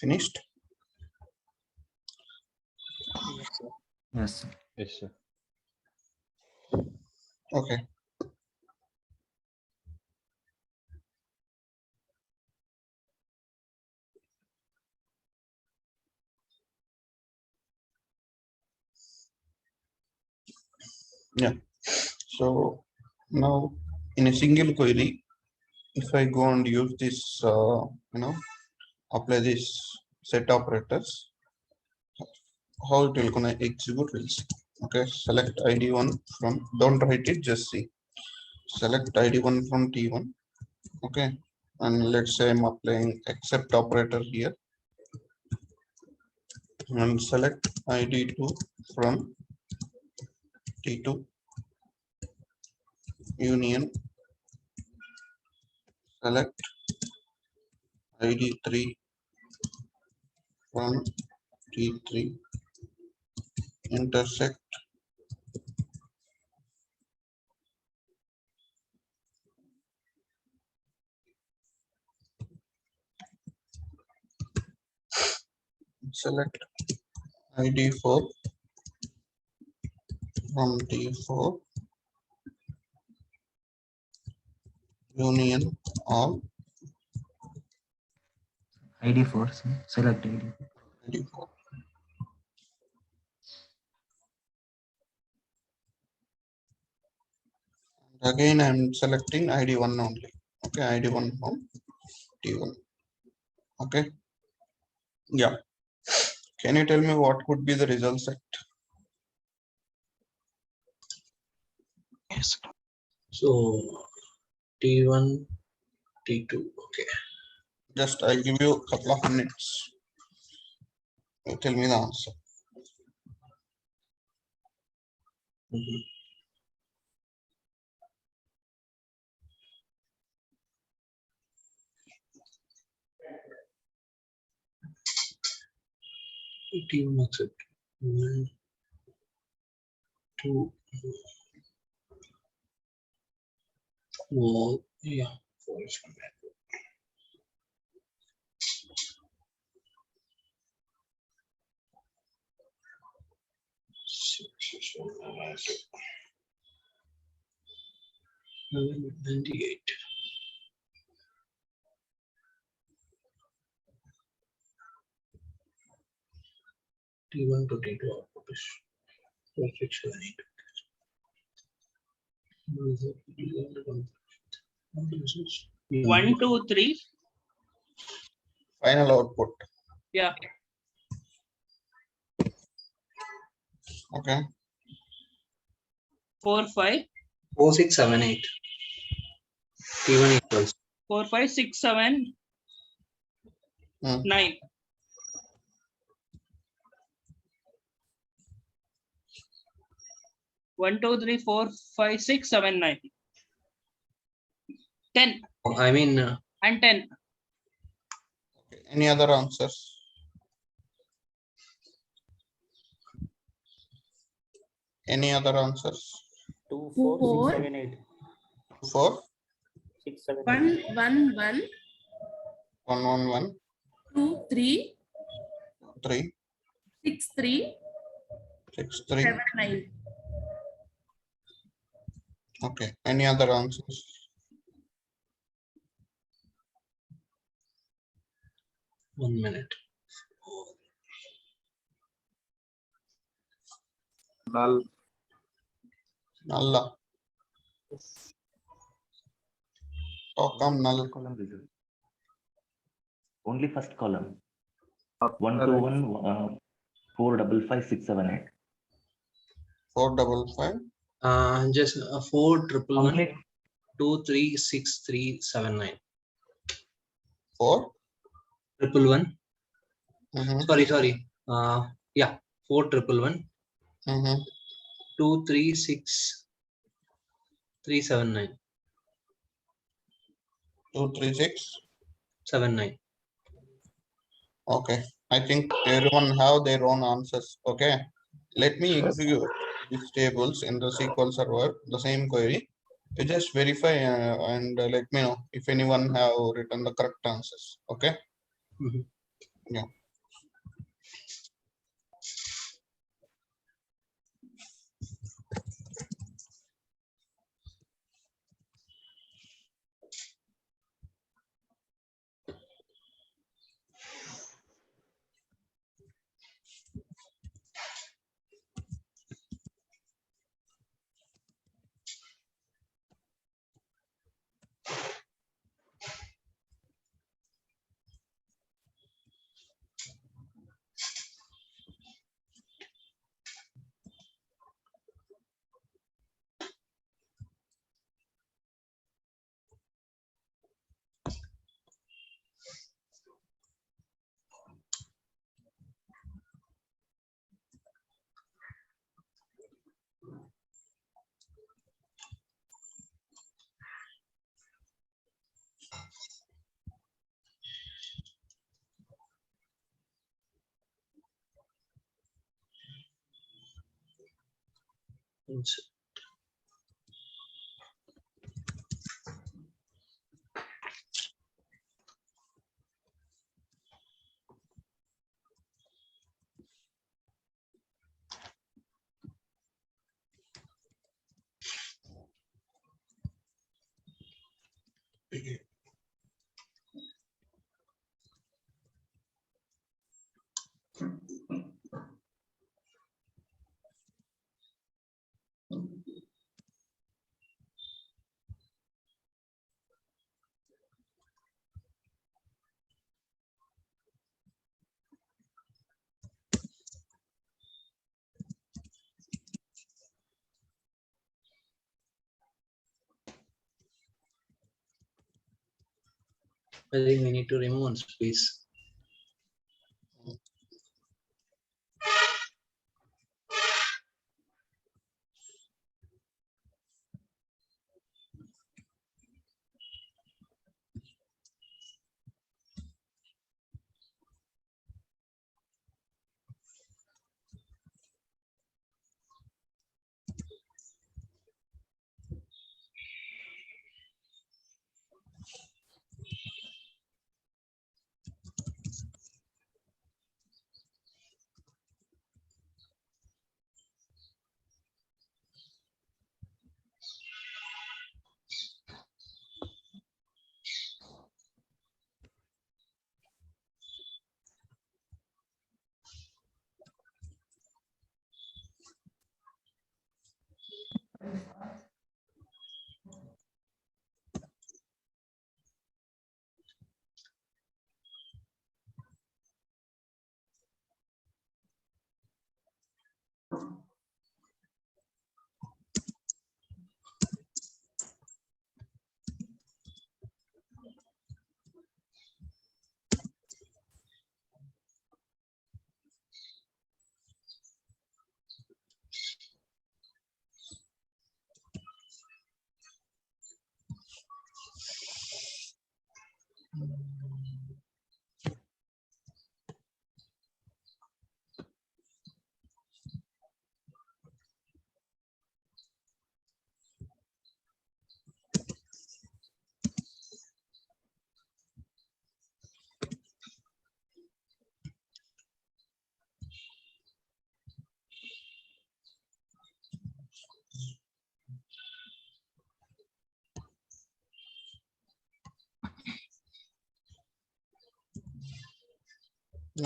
Finished? Yes, sir. Yes, sir. Yes, sir. Okay. Yeah. So now in a single query, if I go and use this, apply this set operators, how it will gonna execute, we'll see. Okay, select ID1 from, don't write it, just see. Select ID1 from T1. Okay, and let's say I'm applying except operator here, and select ID2 from T2 union, select ID3 from T3, intersect select ID4 from T4 union all ID4, sir. Select ID. ID4. Again, I'm selecting ID1 only. Okay, ID1 from T1. Okay. Yeah. Can you tell me what could be the result set? Yes. So T1, T2. Okay. Just I'll give you a couple of minutes. You tell me the answer. Mhm. T1 accept. 1, 2. Wall. Yeah. 4 is compared. Six, 98. T1 to T2 output is 4,678. 1, 2, 3. Final output. Yeah. Okay. 4, 5. 4678. T1 equals 4, 5, 6, 7, Hmm. 9. One, 2, 3, 4, 5, 6, 7, 9. 10 I mean and 10. Okay. Any other answers? Any other answers? 2, 4, 4, 6, 7, 8. 4, 6, 7, 1, 8. 1, 1, 1, 1, 1, 2, 3, 3, 6, 3, 6, 3. 7, 9. Okay. Any other answers? one minute. Null. Null. How come null? Column result. Only first column. Correct. 1 to 1, 4, 5, 5, 6, 7, 8. 4, 5, 5. Just 4 triple 1 Complete. 2 3 6 3 7 9. 4. Triple 1. Mm-hmm. Sorry. Yeah. 4 triple 1 Mm-hmm. 2 3 6 3 7 9. 2, 3, 6. 7 9. Okay. I think everyone have their own answers. Okay. Let me execute these tables in the SQL server, the same query. You just verify and let me know if anyone have written the correct answers. Okay. Mhm. Yeah. I think we need to remove one space.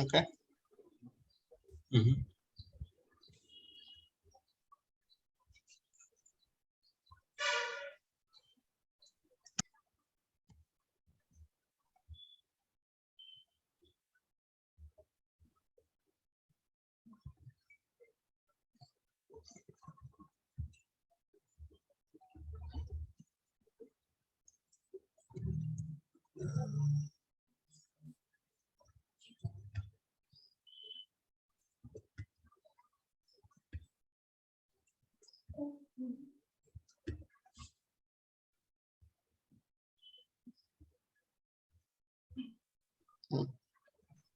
Okay. Mhm.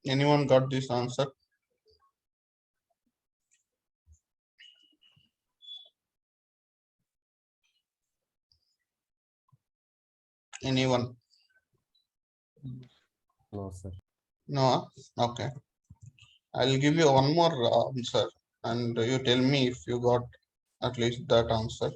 Anyone got this answer? Anyone? No, sir. No, okay. I'll give you one more answer, and you tell me if you got at least that answer.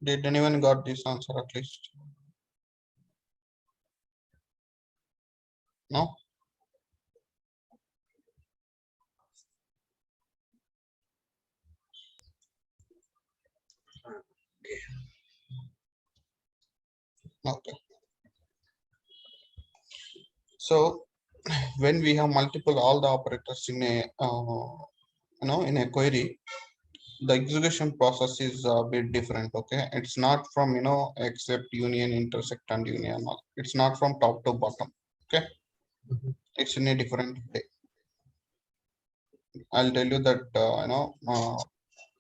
Did anyone got this answer at least? No? Okay. So when we have multiple all the operators in a in a query, the execution process is a bit different. Okay, it's not from except, union, intersect, and union. It's not from top to bottom. Okay, it's in a different way. I'll tell you that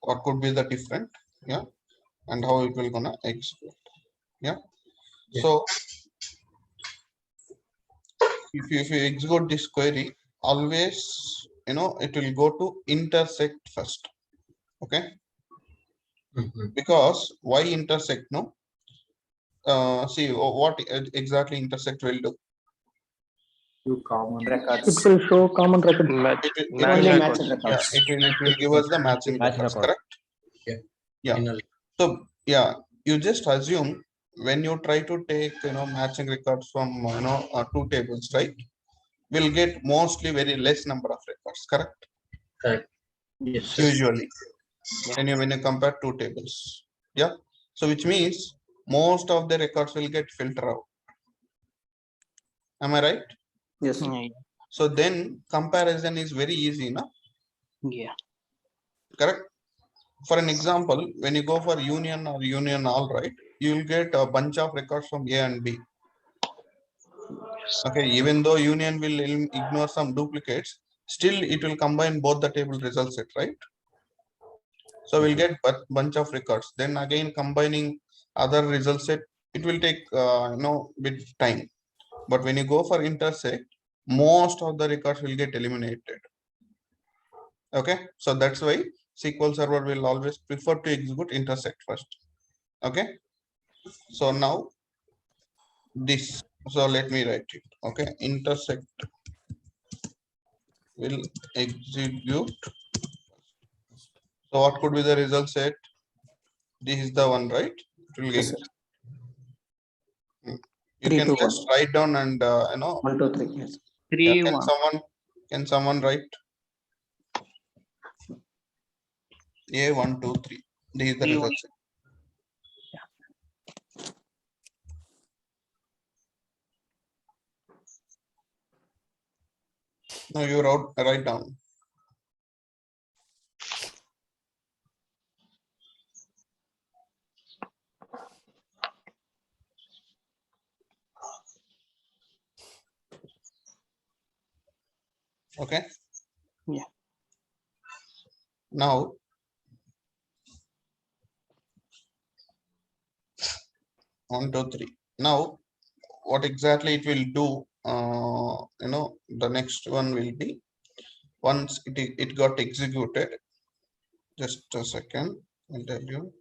what could be the different, yeah, and how it will gonna execute. Yeah. So if you execute this query, always it will go to intersect first. Okay, because why intersect? No, see what exactly intersect will do. Two common Records. It will show common record. It Only will, matching yeah, records. it will give us the matching Match records, record. correct? Yeah. Finally. So yeah, you just assume when you try to take matching records from two tables, right? We'll get mostly very less number of records, correct? Correct. Yes. Usually, Yeah. when you compare two tables, yeah. So which means most of the records will get filtered out. Am I right? Yes. So then comparison is very easy, no? Yeah. Correct. For an example, when you go for union or union all, right, you will get a bunch of records from A and B. Okay, even though union will ignore some duplicates, still it will combine both the table result set, right? So we'll get a bunch of records. Then again combining other result set, it will take bit time. But when you go for intersect, most of the records will get eliminated. Okay, so that's why SQL Server will always prefer to execute intersect first. Okay, so now this, so let me write it. Okay, intersect will execute. So what could be the result set? This is the one, right? It will Yes, get. sir. You 3, can 2, just 1. write down and 1, 2, 3. Yes. yeah, 3, 1. can someone write A123? This is the 3, 1. result set. Now you write down. Okay. Yeah. Now 1, 2, 3. Now what exactly it will do? The next one will be once it got executed. Just a second, I'll tell you.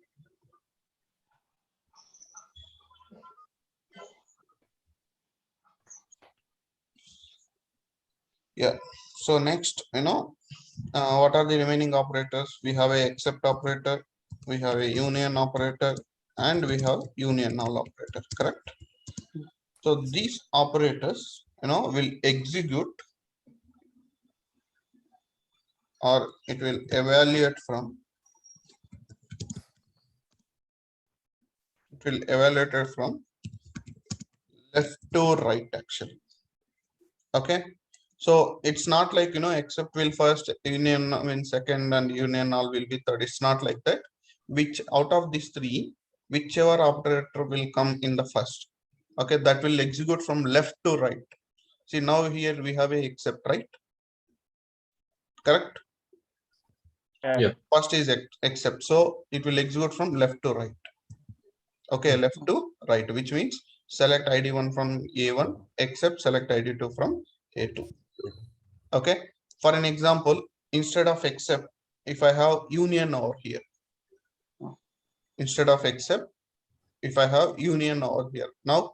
Yeah. So next, what are the remaining operators? We have a except operator, we have a union operator, and we have union null operator, correct? So these operators, will execute, or it will evaluate from. It will evaluate it from left to right, actually. Okay. So it's not like except will first, union will second, and union null will be third. It's not like that. Which out of these three, whichever operator will come in the first, okay, that will execute from left to right. See, now here we have a except, right? Correct. Yeah. First is except, so it will execute from left to right. Okay, left to right, which means select ID1 from A1 except select ID2 from A2. Okay, for an example, instead of except, if I have union over here, instead of except, if I have union over here, now what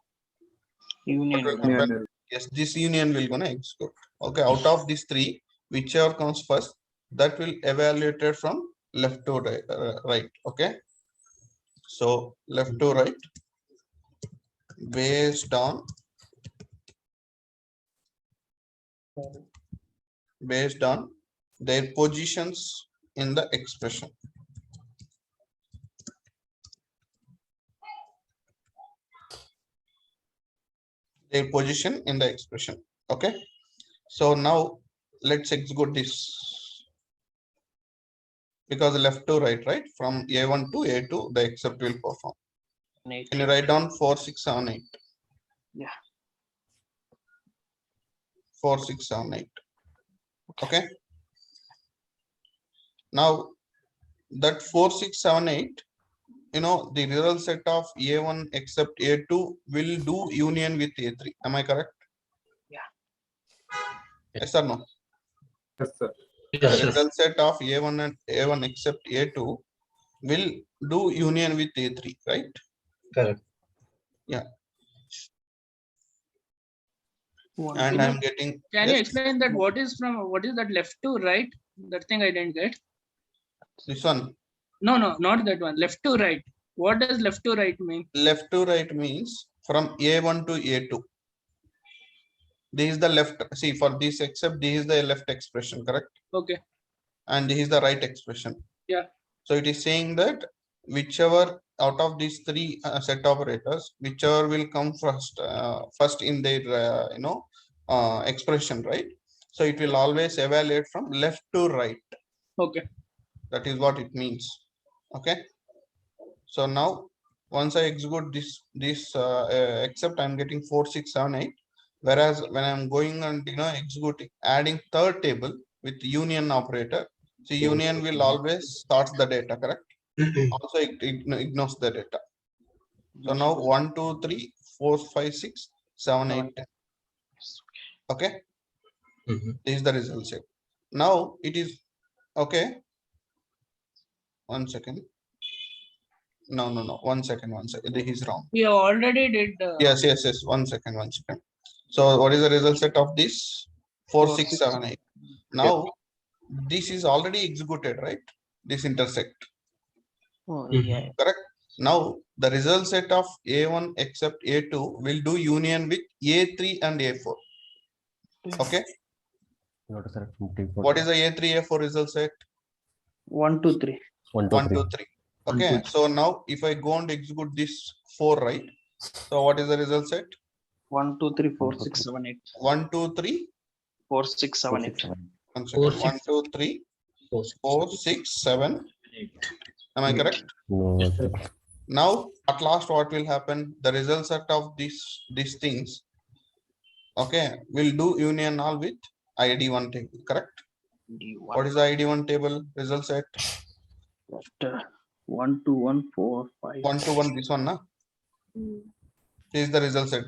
Union. will will- happen? Union. Yes, this union will gonna execute. Okay, out of these three, whichever comes first, that will evaluated from left to right. Right. Okay, so left to right based on their positions in the expression. Their position in the expression. Okay, so now let's execute this, because left to right, right, from A1 to A2 the except will perform. Eight. Can you write down 4 6 7 8? Yeah. 4 6 7 8. Okay, now that 4 6 7 8, you know, the result set of A1 except A2 will do union with A3. Am I correct? Yeah. Yes or no? Yes, sir. The Yes, sir. result set of A1 and A1 except A2 will do union with A3, right? Correct. One. And Can I'm you- getting, Can you yes, explain that what is that left to right? That thing I didn't get. this one. No, not that one. Left to right. What does left to right mean? Left to right means from A1 to A2. This is the left. See, for this except this is the left expression, correct? Okay. And this is the right expression. Yeah. So it is saying that whichever out of these three set operators, whichever will come first in their expression, right? So it will always evaluate from left to right. Okay. That is what it means. Okay. So now once I execute this except, I'm getting 4 6 7 8. Whereas when I'm going and executing, adding third table with union operator, so union will always starts the data, correct? Also it ignores the data. So now 1 2 3 4 5 6 7 8 10. Okay, Mhm. this is the result set. Now it is okay. 1 second. No. 1 second. This is wrong. We already did. Yes. 1 second. So what is the result set of this? 4 6 7 8. Now this is already executed, right? This intersect, Oh, Mhm. yeah. correct? Now the result set of A1 except A2 will do union with A3 and A4. Okay, You have to select from three, four, what is the A3 A4 result set? 1 2 3. 1, 2, 1 3. 2 3. Okay, so now if I go and execute this 4, right? So what is the result set? 1 2 3 4 6 7 8. 1 2 3. 4 6 4, 7 6, 8. 7. 1 4, second. 1 6, 2 3 4, 6, 4 6 7. 8. Am I Eight. correct? No, Yes, sir. sir. Now at last what will happen? The result set of these things, okay, will do union all with ID1 table, correct? D1. What is the ID1 table result set? Left. 1 2 1 4 5. 1 to 1, this one, na? This is the result set.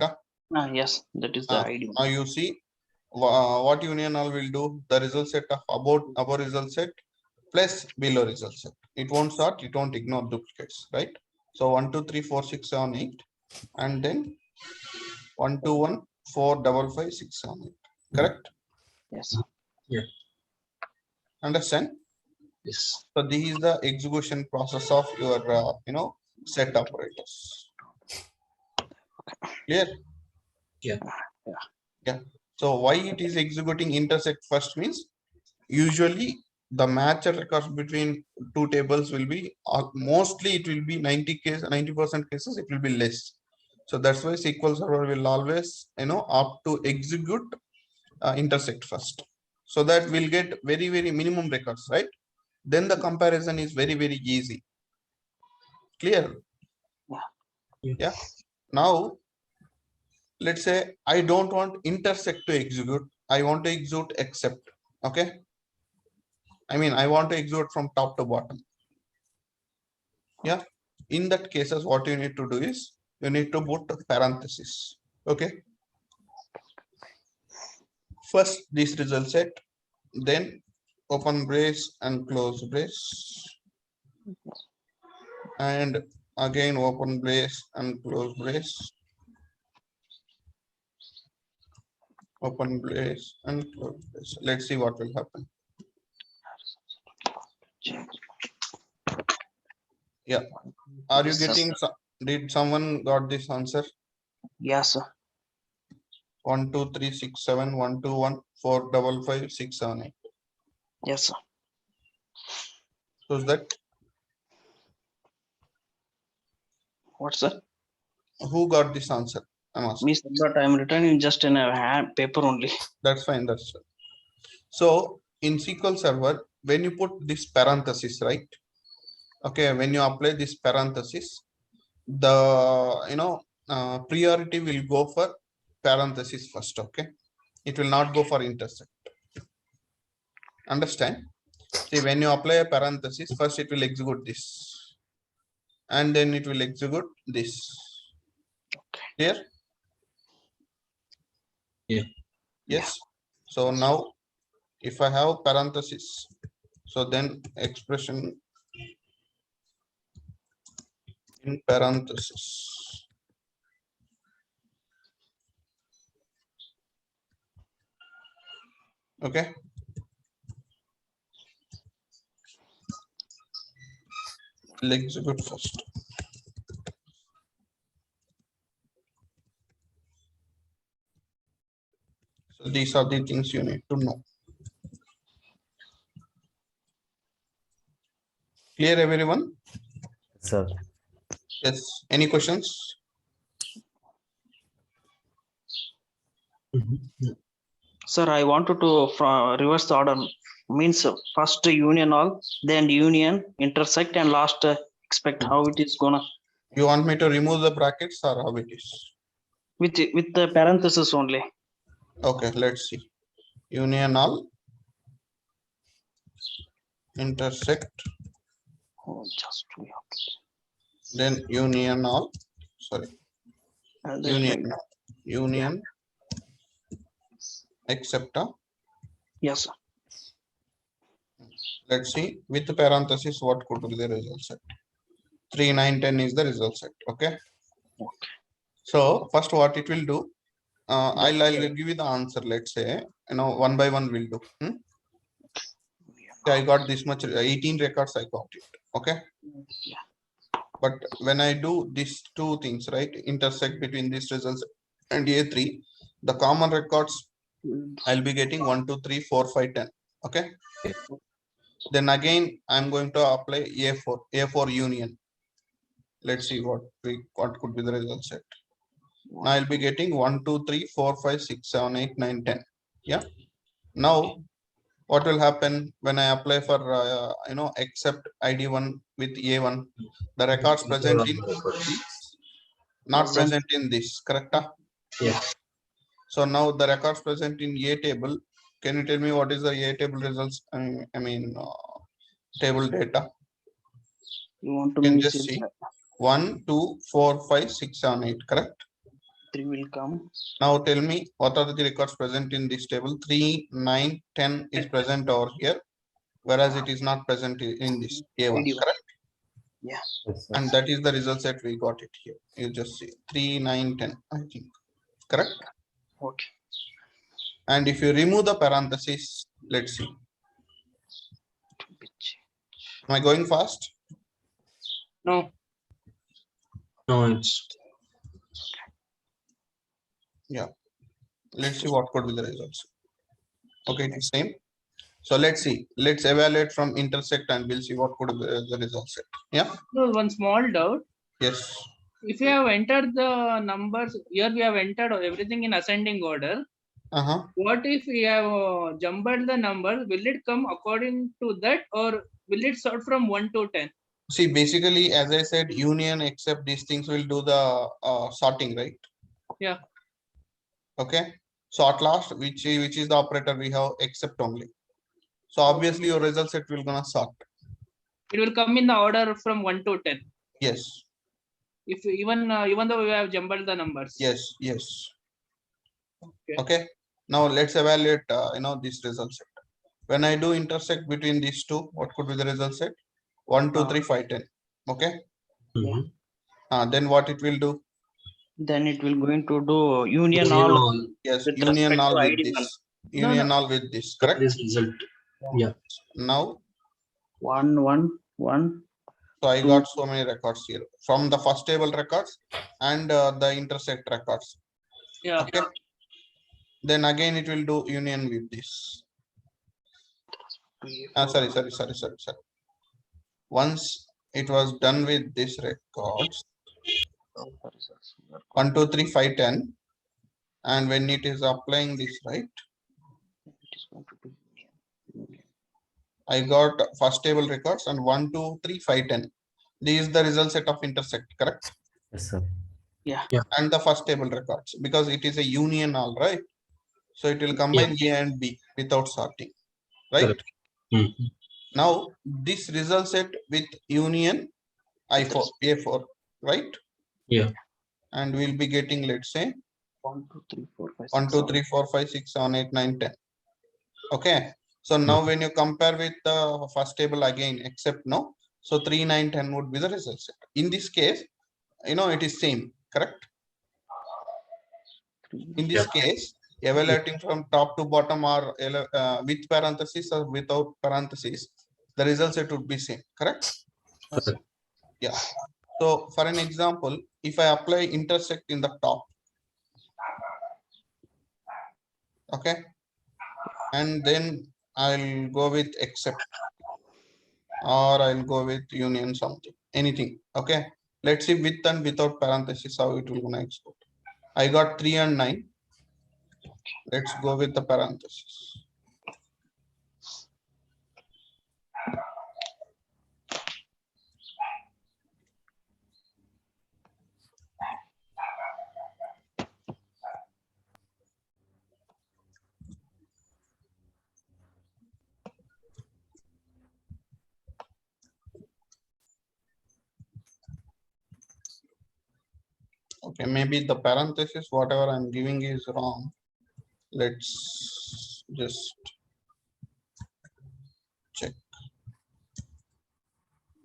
Yes, that is the ID. Now you see what union all will do. The result set of above result set plus below result set. It won't sort, it won't ignore duplicates, right? So 1 2 3 4 6 7 8, and then 1 2 1 4 5 5 6 7 8. Correct? Yes. Understand? Yes. So this is the execution process of your set operators. Clear? Yeah. So why it is executing intersect first means usually the match records between two tables will be mostly it will be 90% cases it will be less. So that's why SQL Server will always opt to execute intersect first, so that we'll get very minimum records, right? Then the comparison is very easy. Clear? Yeah. Now let's say I don't want intersect to execute, I want to execute except. Okay, I mean I want to execute from top to bottom. Yeah, in that cases, what you need to do is you need to put parenthesis. Okay. First this result set, then open brace and close brace, and again open brace and close brace, open brace and close brace. Let's see what will happen. Yeah, are you Yes, sir. getting did someone got this answer? Yes, sir. 1 2 3 6 7 1 2 1 4 5 5 6 7 8. Yes, sir. So is that What's that? who got this answer? I'm asking. Me, sir, but I'm returning just in a hand paper only. That's fine. That's fine. So in SQL Server, when you put this parenthesis, right? Okay, when you apply this parenthesis, the priority will go for parenthesis first. Okay, it will not go for intersect. Understand? See, when you apply a parenthesis, first it will execute this, and then it will execute this. Clear? Yeah. Yes. So now, if I have parenthesis, so then expression in parenthesis. Okay. I'll execute first. So these are the things you need to know. Clear, everyone? Sir. Yes. Any questions? Sir, I wanted to reverse the order. Means first union all, then union, intersect, and last expect. How it is gonna You want me to remove the brackets or how it is? with the parenthesis only. Okay, let's see. Union all, intersect, Oh, just we have then union all. Sorry, to- union, except. Yes, sir. Let's see with the parenthesis what could be the result set. 3 9 10 is the result set. Okay. So first what it will do, I'll give you the answer. Let's say one by one we'll do. I got this much 18 records. I got it. Okay. But when I do these two things, right, intersect between these results and A3, the common records I'll be getting 1 2 3 4 5 10. Okay. Then again I'm going to apply A4 union. Let's see what could be the result set. Now I'll be getting 1 2 3 4 5 6 7 8 9 10. Yeah. Now what will happen when I apply for except ID1 with A1, the records present in this, not present in this, correct? Yeah. So now the records present in A table. Can you tell me what is the A table results? Table data. You want to You can miss just it? see 1 2 4 5 6 7 8, correct? 3 will come. Now tell me what are the records present in this table. 3 9 10 is present over here, whereas it is not present in this A1, correct? Yeah. And that is the result set we got it here. You just see 3 9 10, I think, correct? Okay. And if you remove the parenthesis, let's see. Am I going fast? No. No, it's Yeah. Let's see what could be the results. Okay, it's same. So let's see. Let's evaluate from intersect and we'll see what could be the result set. Yeah. So one small doubt. Yes. If you have entered the numbers, here we have entered everything in ascending order. What if we have jumbled the number? Will it come according to that, or will it sort from 1 to 10? See, basically, as I said, union except these things will do the sorting, right? Yeah. Okay. So at last, which is the operator we have except only. So obviously your result set will gonna sort. It will come in the order from 1 to 10. Yes. If even though we have jumbled the numbers. Yes. Yes. Okay. Okay. Now let's evaluate, this result set. When I do intersect between these two, what could be the result set? 1, 2, 3, 5, 10. Okay. Mhm. Then what it will do? Then it will going to do union Union all all Yes, with union respect all to with ID1. this. No, Union no. all with this, for correct? this result. Yeah. Now, 1, 1, 1. so I Two. got so many records here from the first table records and the intersect records. Yeah. Okay. Then again it will do union with this. Sorry. Once it was done with this records, 1, 2, 3, 5, 10, and when it is applying this, right? I got first table records and 1, 2, 3, 5, 10. This is the result set of intersect, correct? Yes, sir. And the first table records, because it is a union all, right? So it will combine A and B without sorting, right? Correct. Mhm. Now this result set with union I4, A4, right? Yeah. And we'll be getting, let's say, 1, 2, 3, 4, 5, 1, 2, 6, 3, 4, 5, 6, 7, 8, 9, 10. Okay. So now when you compare with the first table again, except no, so 3, 9, 10 would be the result set. In this case, it is same, correct? In this case, evaluating from top to bottom or with parentheses or without parentheses, the result set would be same, correct? Correct. Yeah. So for an example, if I apply intersect in the top, okay, and then I'll go with except, or I'll go with union something, anything. Okay. Let's see with and without parentheses how it will gonna export. I got 3 and 9. Let's go with the parentheses. Okay, maybe the parenthesis, whatever I'm giving is wrong. Let's just check.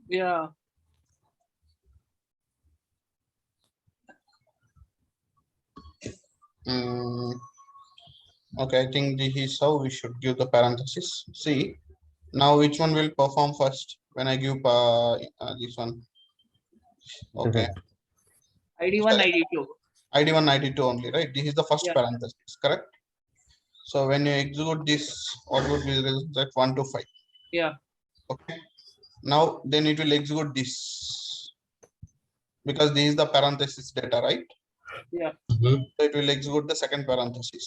Yeah. Okay, I think this is how we should give the parenthesis. See, now which one will perform first when I give this one? Okay, ID1, ID2. ID1, ID2 only, right? This is the first Yeah. parenthesis, correct? So when you execute this, what would be the result? 1 to 5. Yeah. Okay. Now then it will execute this because this is the parenthesis data, right? Yeah. Mhm. So it will execute the second parenthesis.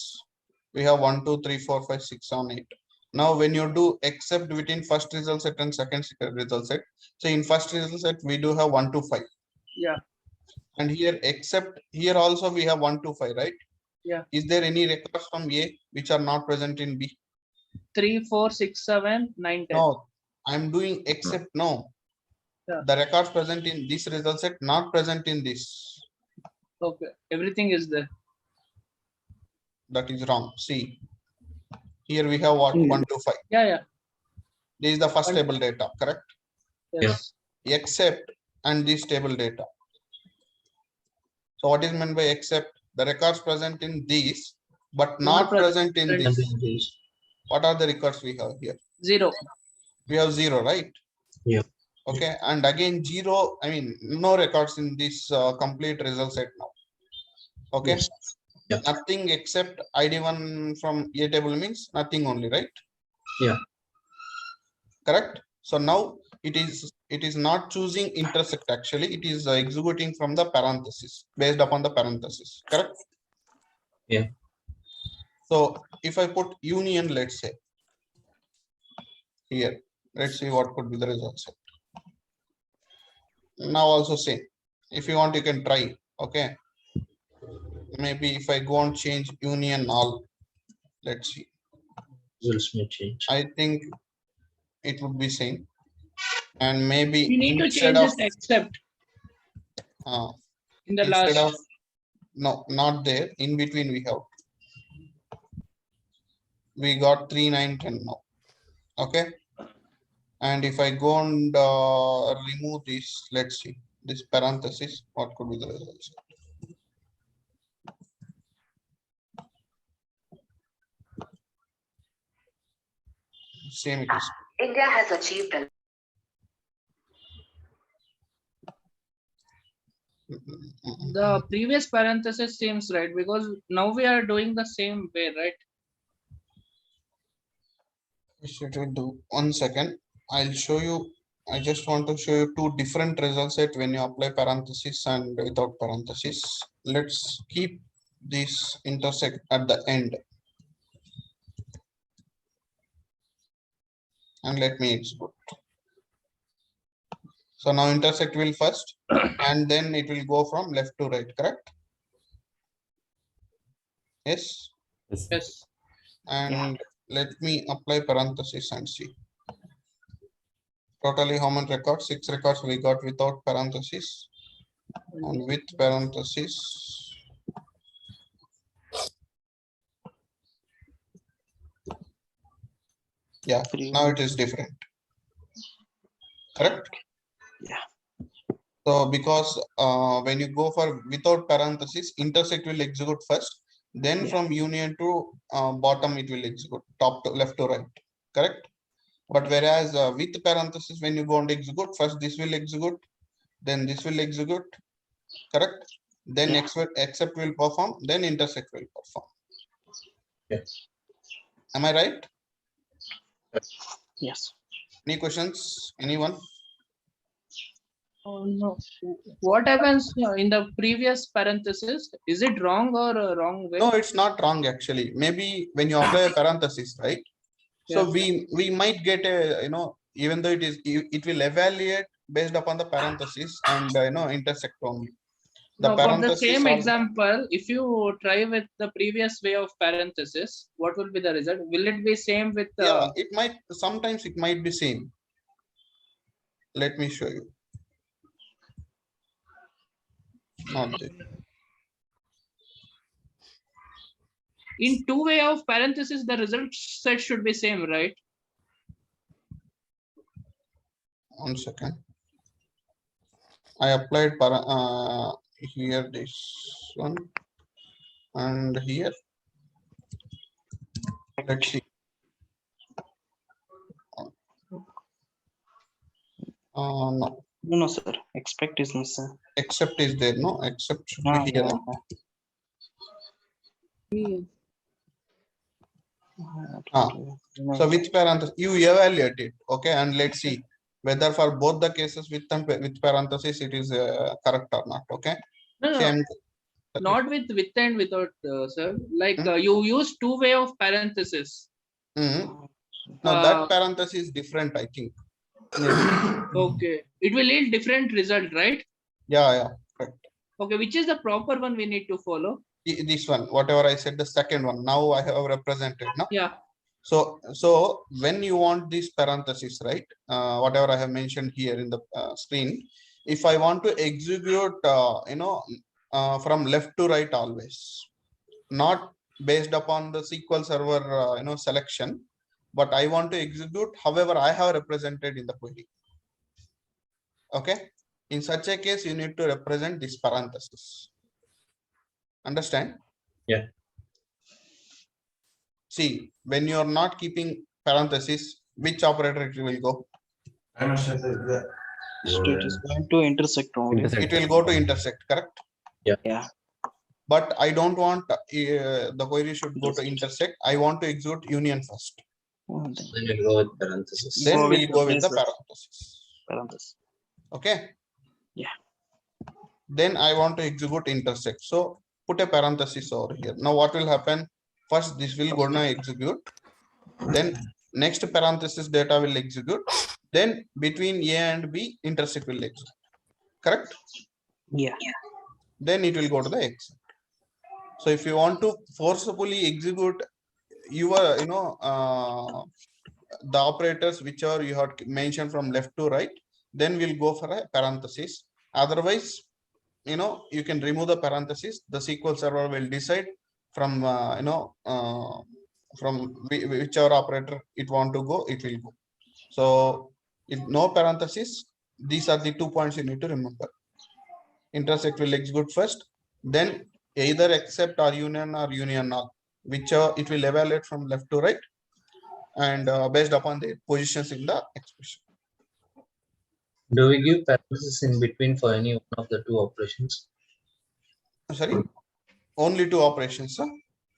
We have 1, 2, 3, 4, 5, 6, 7, 8. Now when you do except between first result set and second result set, so in first result set we do have 1 to 5. Yeah. And here except here also we have 1 to 5, right? Yeah. Is there any records from A which are not present in B? 3, 4, 6, 7, 9, 10. No, I'm doing except no. Yeah. The records present in this result set not present in this. Okay. Everything is there. That is wrong. See, here we have what? 1 to 5. Yeah. This is the first One- table data, correct? Yes. Except and this table data. So what is meant by except? The records present in these, but not present in And this. then this. What are the records we have here? 0. We have 0, right? Yeah. Okay, and again 0. I mean, no records in this complete result set now. Okay. Yes. Yeah. Nothing except ID1 from A table means nothing only, right? Yeah. Correct. So now it is not choosing intersect, actually it is executing from the parenthesis based upon the parenthesis, correct? Yeah. So if I put union, let's say here, let's see what could be the result set. Now also same. If you want, you can try. Okay. Maybe if I go and change union all, let's see. Results may change. I think it would be same. And maybe We need to instead change of this except. In the instead last. of, no, not there. In between we have. We got 3, 9, 10 now. Okay. And if I go and remove this, let's see, this parenthesis, what could be the results? Same it is. India has achieved a The previous parenthesis seems right because now we are doing the same way, right? It will do. 1 second. I'll show you. I just want to show you two different result set when you apply parenthesis and without parenthesis. Let's keep this intersect at the end. And let me execute. So now intersect will first and then it will go from left to right, correct? Yes. Yes. And let me apply parenthesis and see. Totally how many records? 6 records we got without parenthesis. And with parenthesis. Yeah, now it is different. Correct? Yeah. So because when you go for without parenthesis, intersect will execute first. Then from union to bottom, it will execute top to left to right. Correct? But whereas with parenthesis, when you go and execute, first this will execute, then this will execute. Correct? Then except will perform, then intersect will perform. Yes. Am I right? Yes. Any questions? Anyone? Oh no. What happens in the previous parenthesis? Is it wrong or wrong way? No, it's not wrong actually. Maybe when you apply a parenthesis, right? So we might get a, even though it will evaluate based upon the parenthesis and intersect only. No, for the same example, if you try with the previous way of parenthesis, what will be the result? Will it be same with the? Yeah, it might, sometimes it might be same. Let me show you. Not there. In two way of parenthesis, the result set should be same, right? 1 second. I applied here this one and here. Let's see. No. No, sir. Expect is missing. Except is there, no? Except should be here. So with parenthesis, you evaluate it, okay? And let's see whether for both the cases with parenthesis it is correct or not, okay? No, not with and without, sir. Like you use two way of parenthesis. Now that parenthesis is different, I think. Okay, it will yield different result, right? Yeah, correct. Okay, which is the proper one we need to follow? This one, whatever I said, the second one. Now I have represented, no? Yeah. So when you want this parenthesis, right? Whatever I have mentioned here in the screen, if I want to execute, from left to right always, not based upon the SQL Server, selection, but I want to execute however I have represented in the query. Okay. In such a case, you need to represent this parenthesis. Understand? Yeah. See, when you are not keeping parenthesis, which operator it will go? It is going to intersect only. It will go to intersect, correct? Yeah. But I don't want the query should go to intersect. I want to execute union first. Then we'll go with parenthesis. Then we'll go with the parenthesis. Okay. Yeah. Then I want to execute intersect. So put a parenthesis over here. Now what will happen? First, this will go to execute. Then next parenthesis data will execute. Then between A and B, intersect will execute. Correct? Yeah. Then it will go to the exit. So if you want to forcibly execute your, the operators whichever you have mentioned from left to right, then we'll go for a parenthesis. Otherwise, you can remove the parentheses. The SQL server will decide from from whichever operator it want to go, it will go. So if no parentheses, these are the 2 points you need to remember. Intersect will execute first, then either except or union null, whichever it will evaluate from left to right, and based upon the positions in the expression. Do we give parentheses in between for any one of the two operations? Sorry, only 2 operations, sir?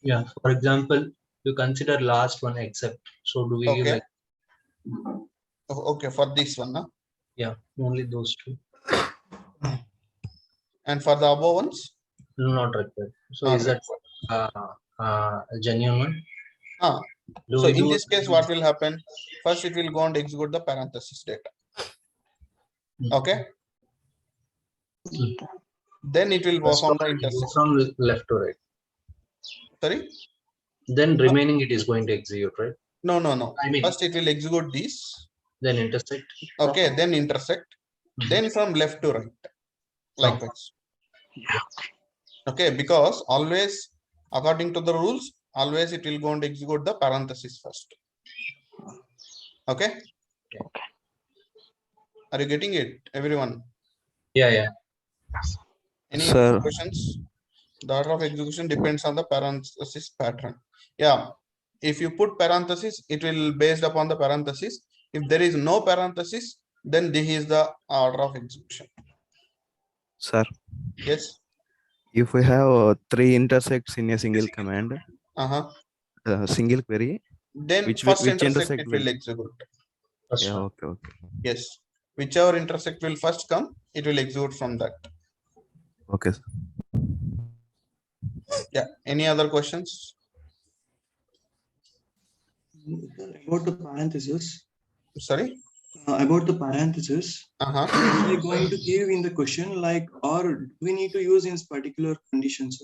Yeah, for example, you consider last one except. So do we give Okay. like, Okay, for this one, huh? yeah, only those two? And for the above ones? Not required. So Not is that a genuine one? Do so we in do this case, what will happen? First, it will go and execute the parenthesis data. Okay. Then it will perform the intersection. From left to right. Sorry? Then remaining it is going to execute, right? No. I mean, first it will execute this. Then intersect. Okay, then intersect. Then from left to right. Likewise. Okay, because always, according to the rules, always it will go and execute the parenthesis first. Okay? Are you getting it, everyone? Yeah. Any other questions? The order of execution depends on the parenthesis pattern. Yeah, if you put parenthesis, it will based upon the parenthesis. If there is no parenthesis, then this is the order of execution. Sir. Yes. If we have 3 intersects in a single command, single query, then which intersect it will execute. Yeah, okay. Yes, whichever intersect will first come, it will execute from that. Okay. Yeah. Any other questions? About the parenthesis. Sorry? About the parenthesis. Are we going to give in the question, like, or do we need to use in particular conditions?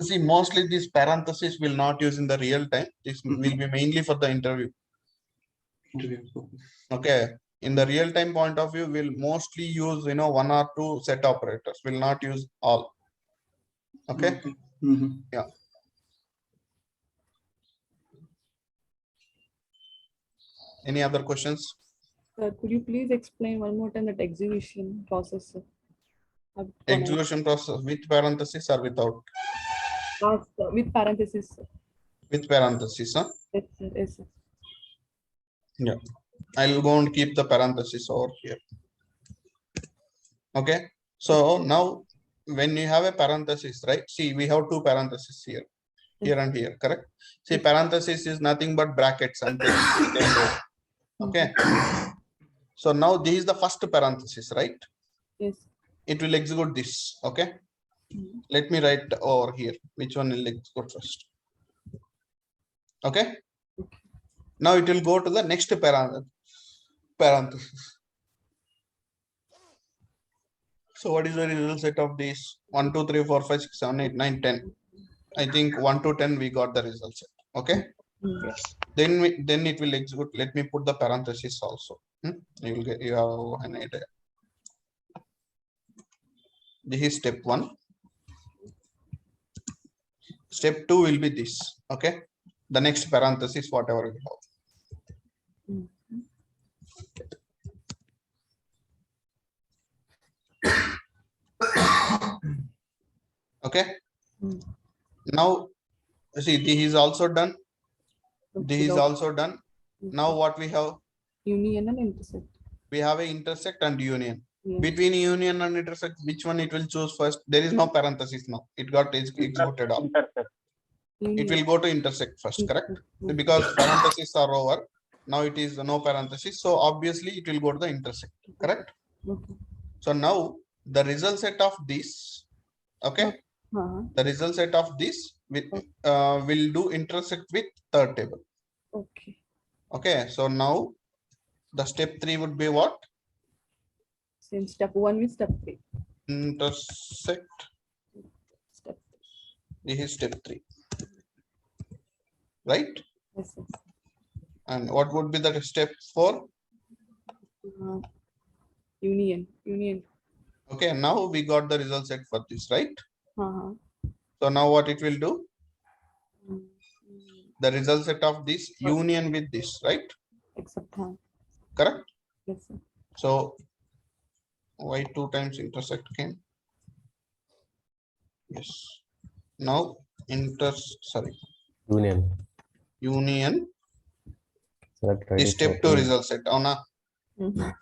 See, mostly this parenthesis will not use in the real time. This will be mainly for the interview. Okay. In the real time point of view, we'll mostly use 1 or 2 set operators. Will not use all. Okay. Yeah. Any other questions? Sir, could you please explain one more time that execution process? Execution process with parenthesis or without? With parenthesis. With parenthesis, huh? Yes, sir. Yeah. I'll go and keep the parenthesis over here. Okay. So now when you have a parenthesis, right? See, we have 2 parentheses here and here, correct? See, parenthesis is nothing but brackets. Okay. So now this is the first parenthesis, right? Yes. It will execute this. Okay. Let me write over here. Which one will execute first? Okay. Now it will go to the next parenthesis. So what is the result set of these? 1, 2, 3, 4, 5, 6, 7, 8, 9, 10. I think 1 to 10 we got the result set. Okay. Yes. Then it will execute. Let me put the parenthesis also. You have an idea. This is step 1. Step 2 will be this. Okay. The next parenthesis, whatever we have. Okay. Now, see, this is also done. This is also done. Now what we have? Union and intersect. We have a intersect and union. Yes. Between union and intersect, which one it will choose first? There is no parenthesis now. It got executed off. It will go to intersect first, correct? Because parentheses are over. Now it is no parenthesis. So obviously it will go to the intersect, correct? So now the result set of this, okay? The result set of this will do intersect with third table. Okay. Okay. So now the step 3 would be what? Same step 1 with step 3. Intersect. Step 3. This is step 3. Right? Yes. And what would be the step 4? Union. Okay, now we got the result set for this, right? Uh-huh. So now what it will do? Mm. The result set of this union with this, right? Except huh? Correct? Yes, sir. So why 2 times intersect came? Yes. Now union is step 2 result set. Mhm.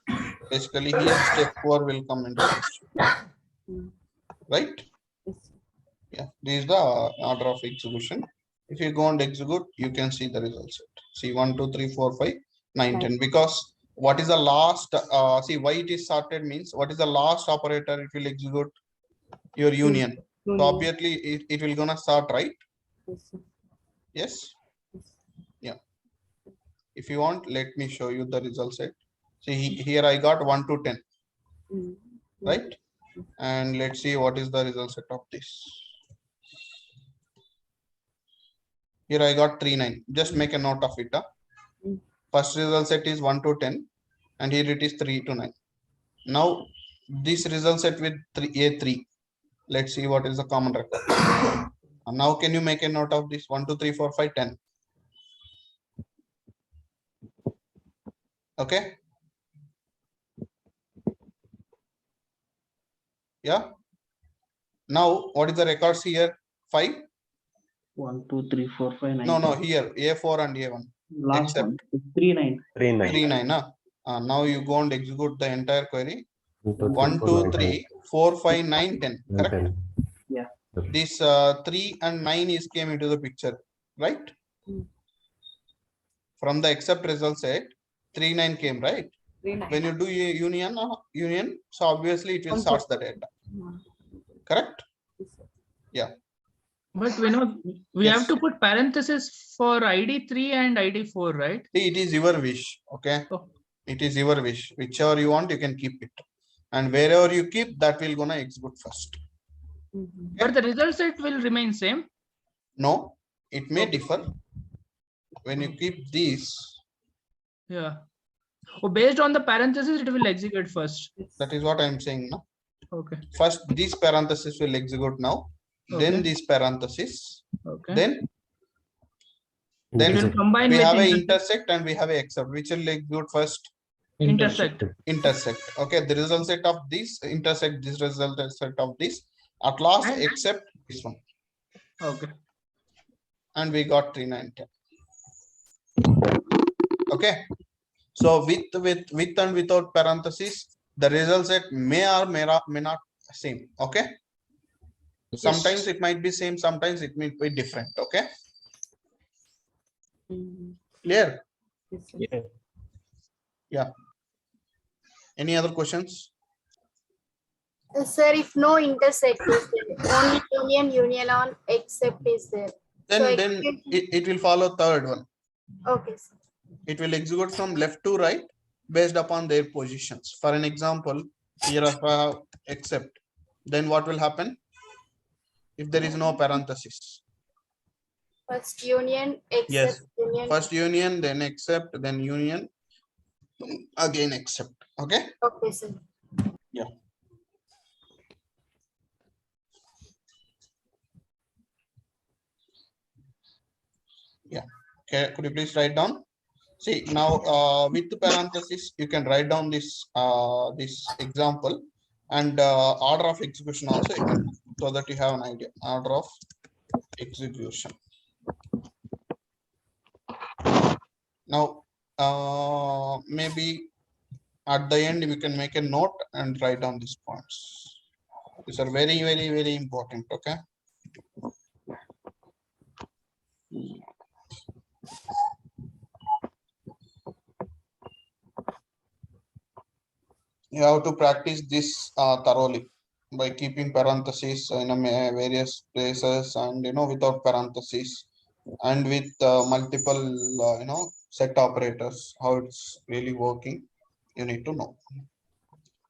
Basically here step 4 will come into question. Mm. Right? Yes, sir. Yeah, this is the order of execution. If you go and execute, you can see the result set. See 1, 2, 3, 4, 5, 9, 10. Because what is the last? See why it is sorted means what is the last operator it will execute? Your union. So obviously it will gonna start, right? Yes, sir. Yes. Yes. Yeah. If you want, let me show you the result set. See here I got 1 to 10, Mm. right? And let's see what is the result set of this. Here I got 3, 9. Just make a note of it. Mm. First result set is 1 to 10, and here it is 3 to 9. Now this result set with 3. Let's see what is the common record. And now can you make a note of this? 1, 2, 3, 4, 5, 10. Okay. Yeah. Now what is the records here? 5. 1, 2, 3, 4, 5, 9. No, here A4 and A1. Last Except one. 3, 9. 3, 9. Now you go and execute the entire query. 1, 2, 3, 4, 5, 9, 10. Correct? Yeah. This 3 and 9 is came into the picture, right? Mm. From the accept result set, 3, 9 came, right? 3, 9. When you do a union, so obviously it will sort the data. Correct? Yes, sir. Yeah. But we Yes. have to put parenthesis for ID 3 and ID 4, right? See, it is your wish. Okay. Oh. It is your wish. Whichever you want, you can keep it. And wherever you keep, that will gonna execute first. Mhm. But the result set will remain same. No, it may Okay. differ. When you keep these, Yeah. Oh, based on the parenthesis, it will execute first. that is what I am saying now. Okay. First, this parenthesis will execute now. Okay. Then this parenthesis. Okay. Then It will combine we with have a intersect and we have a except. Which will execute first? intersect. Intersect. Okay, the result set of this intersect this result set of this. At last, And- except this one. Okay. And we got 3, 9, 10. Okay. So with and without parentheses, the result set may or may not same. Okay. Sometimes it might be same, sometimes it may be different. Okay. Mhm. Clear? Yes, sir. Yeah. Any other questions? Sir, if no intersect is there, only union on except is there. Then it will follow third one. Okay, sir. It will execute from left to right based upon their positions. For an example, here if I have except, then what will happen if there is no parenthesis? First union, except Yes. union. First union, then except, then union, again except. Okay. Okay, sir. Yeah. Yeah. Okay. Could you please write down? See now with the parenthesis, you can write down this this example and order of execution also you can, so that you have an idea. Order of execution. Now maybe at the end we can make a note and write down these points. These are very, very, very important. Okay. You have to practice this thoroughly by keeping parentheses in various places, and without parentheses, and with multiple set operators, how it's really working. You need to know.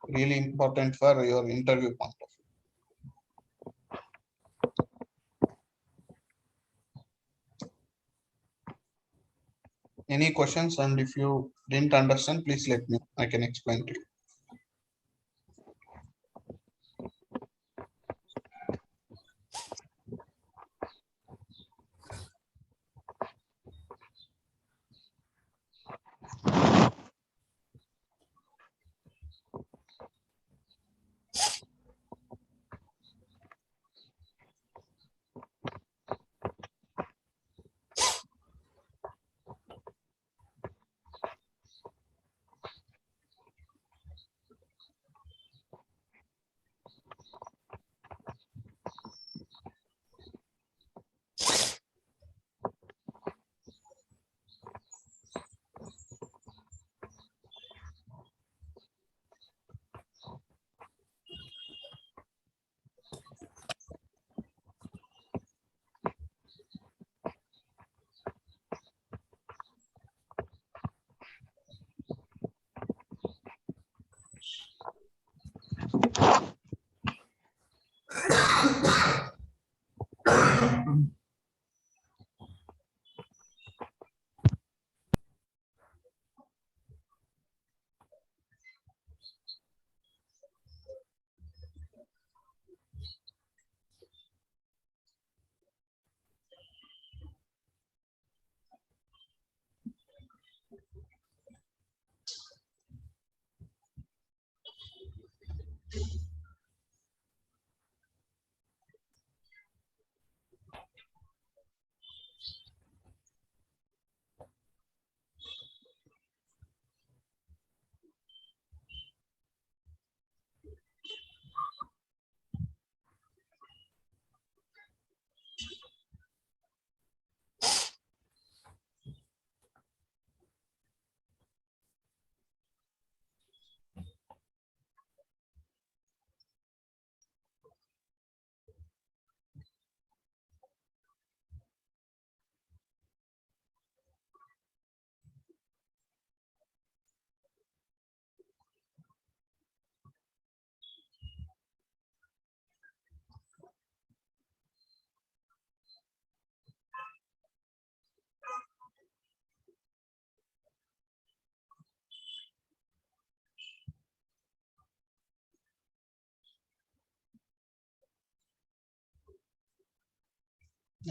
Really important for your interview point of view. Any questions? And if you didn't understand, please let me know. I can explain to you.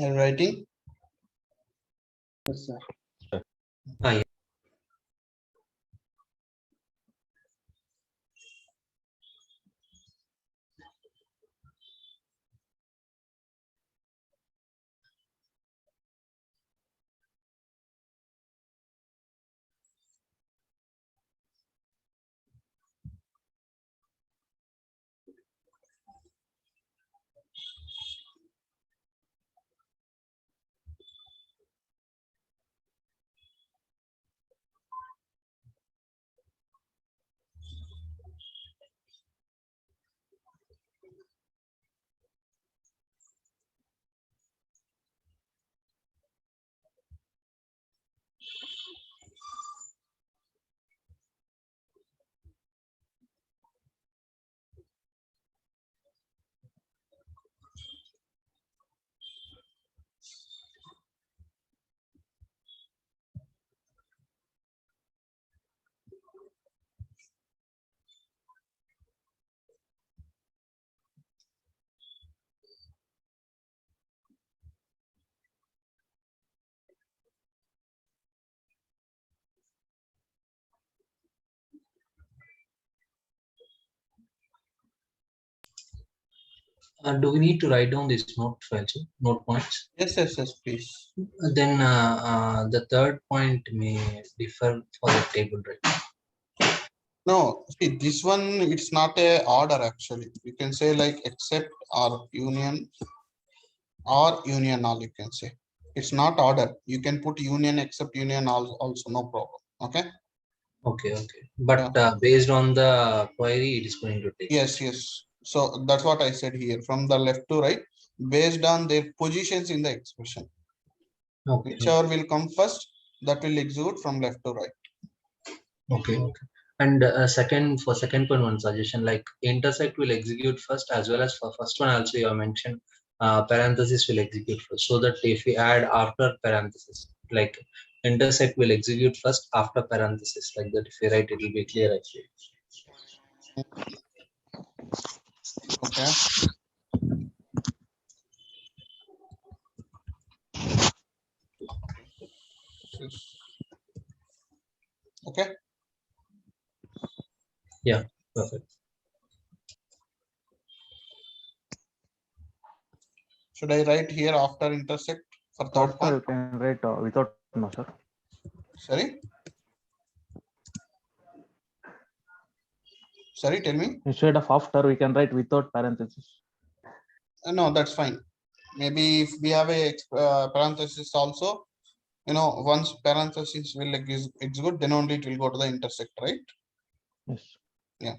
Are you writing? Yes, sir. Yeah. Do we need to write down this note files, note points? Yes, yes, yes, please. Then the third point may differ for the table, right? No, see, this one, it's not a order actually. You can say like except or union all, you can say. It's not order. You can put union, except union all, also, no problem. Okay. Okay, okay. But based on the query, it is going to take. Yes, yes. So that's what I said here, from the left to right, based on their positions in the expression. Okay. Whichever will come first, that will execute from left to right. Okay, okay. And second point, one suggestion, like intersect will execute first, as well as for first one also you have mentioned parenthesis will execute first, so that if we add after parenthesis, like intersect will execute first after parenthesis, like that if you write, it will be clear actually. Okay. Okay. Yeah, perfect. Should I write here after intersect for third After one? you can write without no, sir. Sorry. Sorry, tell me. Instead of after, we can write without parenthesis. No, that's fine. Maybe if we have a parenthesis also, once parenthesis will execute, then only it will go to the intersect, right? Yes. Yeah.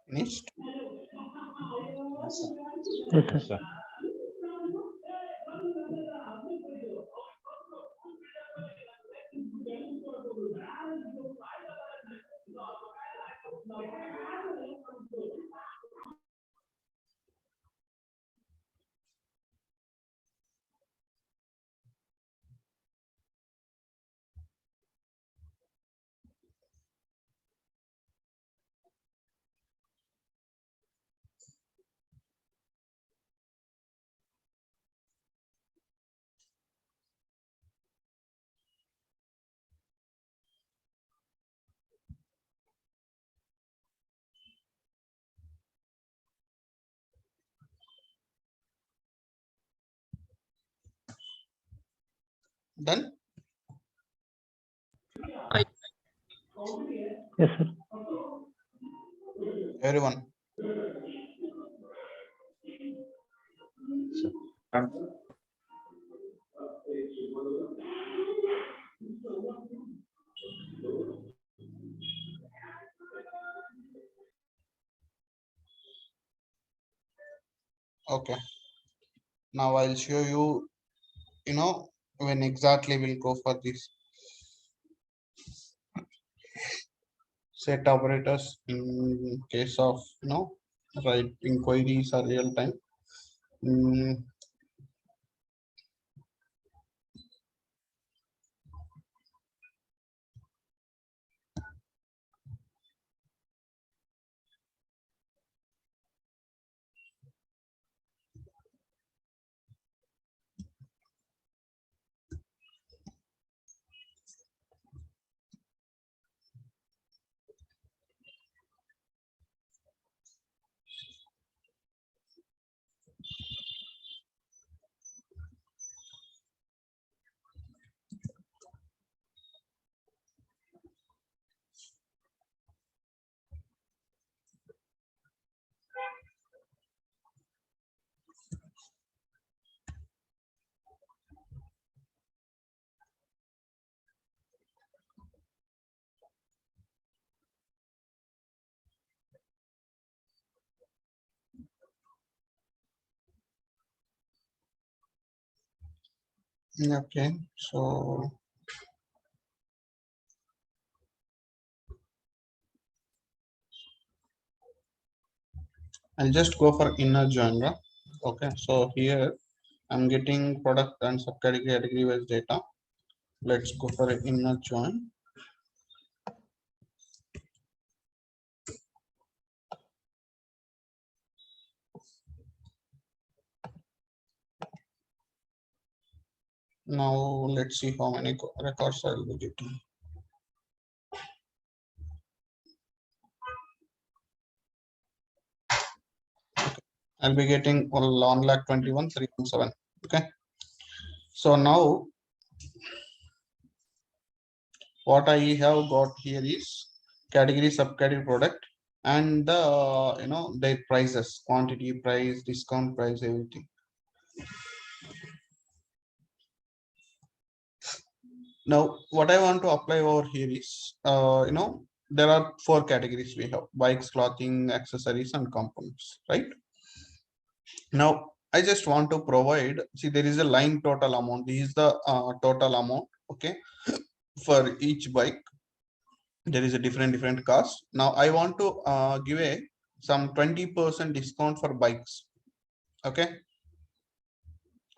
Next. Yes, sir. Done. Yes, sir. Everyone. Okay. Now I'll show you, when exactly we'll go for this set operators in case of, right inquiries are real time. Okay, so I'll just go for inner genre. Okay, so here I'm getting product and subcategory wise data. Let's go for an inner join. Now let's see how many records I will be getting. I'll be getting 1,21,317. Okay. So now what I have got here is category, subcategory, product, and the their prices, quantity, price, discount price, everything. Now what I want to apply over here is there are 4 categories we have: bikes, clothing, accessories, and components, right? Now I just want to provide, see, there is a line total amount. This is the total amount. Okay, for each bike there is a different cost. Now I want to give a some 20% discount for bikes. Okay,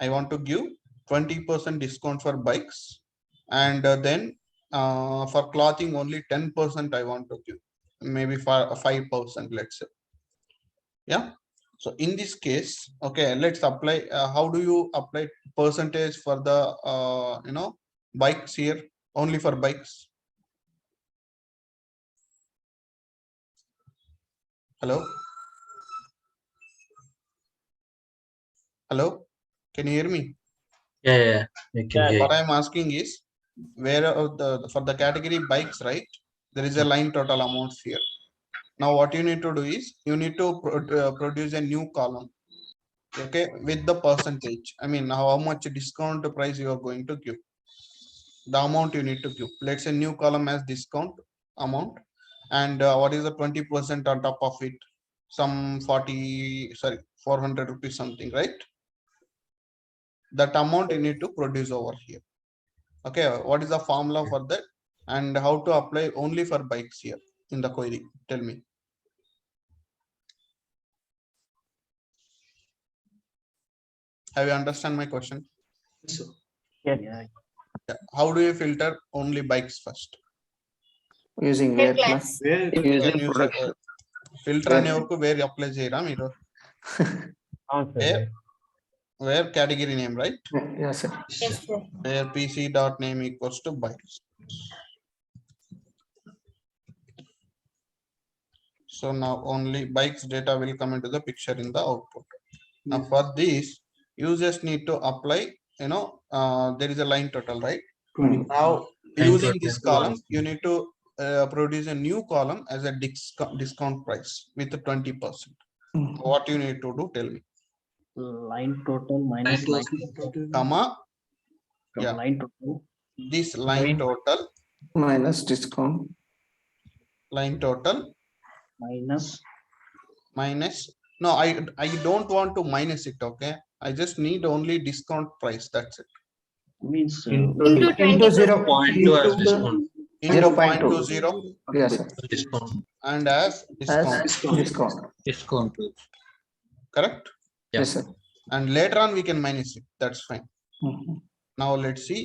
I want to give 20% discount for bikes, and then for clothing only 10% I want to give, maybe for 5%, let's say. Yeah. So in this case, okay, let's apply. How do you apply percentage for the bikes here? Only for bikes. Hello. Hello. Can you hear me? Yeah, I can hear What you. I'm asking is, where for the category bikes, right? There is a line total amounts here. Now what you need to do is you need to produce a new column, okay, with the percentage. I mean, how much discount price you are going to give, the amount you need to give. Let's say new column as discount amount, and what is the 20% on top of it? Some 400 rupees something, right? That amount you need to produce over here. Okay, what is the formula for that, and how to apply only for bikes here in the query? Tell me. Have you understand my question? Yeah. How do you filter only bikes first? Using where class? Where Using production. Filter అనే వరకు wear apply చేయరా మీరు? Where category name, right? Yes, sir. Yes, sir. Where pc dot name equals to bikes. So now only bikes data will come into the picture in the output. Now for this, you just need to apply, there is a line total, right? 20. Now Line using total this to column, one. you need to produce a new column as a discount price with 20%. What you need to do, tell me. Line total minus Line line total. Comma, from yeah, line total this line total Minus discount. line total minus no, I don't want to minus it, okay? I just need only discount price, that's it. means Into 20%. 0.2 as discount. Into 0.2. 0.20 Yes, sir. Discount. and as discount. Discount. Discount. Correct? Yeah. Yes, sir. And later on we can minus it, that's fine. Mhm. Now let's see.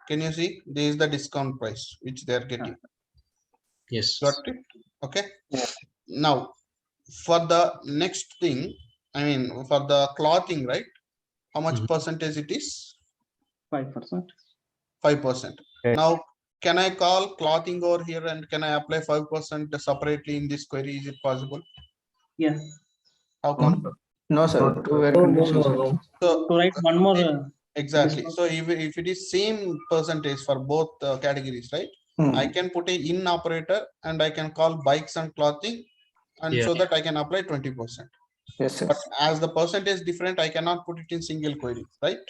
Can you see? This is the discount price which they are getting. Yes. Got it? Okay. Now for the next thing, I mean for the clothing, right? How much percentage it is? 5%. 5%. Now can I call clothing over here and can I apply 5% separately in this query? Is it possible? Yeah. How come? No, sir. Two were conditions. So To write one more. Exactly. So if it is same percentage for both categories, right? I can put a in operator and I can call bikes and clothing, and so that I can apply 20%. Yes, sir. But as the percentage different, I cannot put it in single query, right?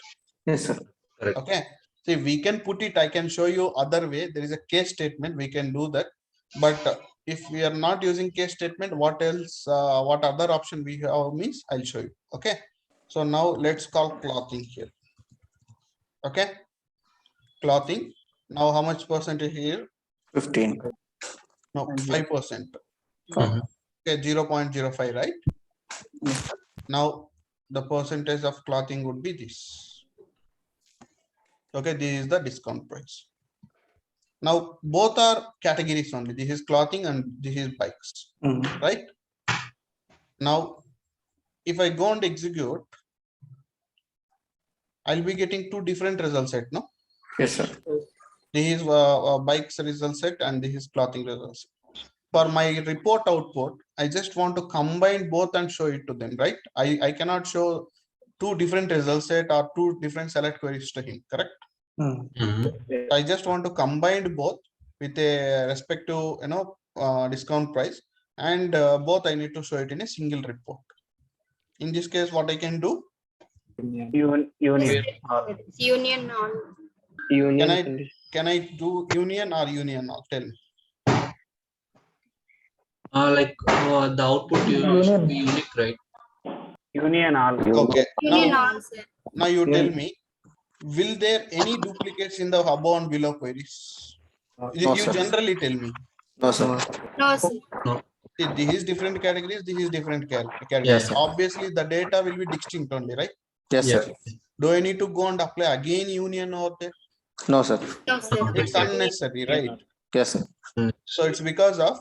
Yes, sir. Correct. Okay. See, we can put it, I can show you other way. There is a case statement, we can do that. But if we are not using case statement, what else, what other option we have means I'll show you. Okay. So now let's call clothing here. Okay. Clothing. Now how much percentage here? 15. No, 5%. Okay, 0.05, right? Now the percentage of clothing would be this. Okay, this is the discount price. Now both are categories only. This is clothing and this is bikes, right? Now if I go and execute, I'll be getting two different result set, no? Yes, sir. This is bikes result set and this is clothing result set. For my report output, I just want to combine both and show it to them, right? I cannot show two different result set or two different select queries to him, correct? I just want to combine both with a respective discount price, and both I need to show it in a single report. In this case, what I can do? Union on. Can I do union or union all? Tell me. The output should be unique, right? Union all. Okay. Union on, sir. Now you tell me, will there any duplicates in the above and below queries? No, You sir. generally tell me. No, sir. No, sir. This is different categories, this is different categories. Yes, sir. Obviously the data will be distinct only, right? Yes, sir. Do I need to go and apply again union over there? No, sir. No, sir. It's unnecessary, right? Yes, sir. So it's because of,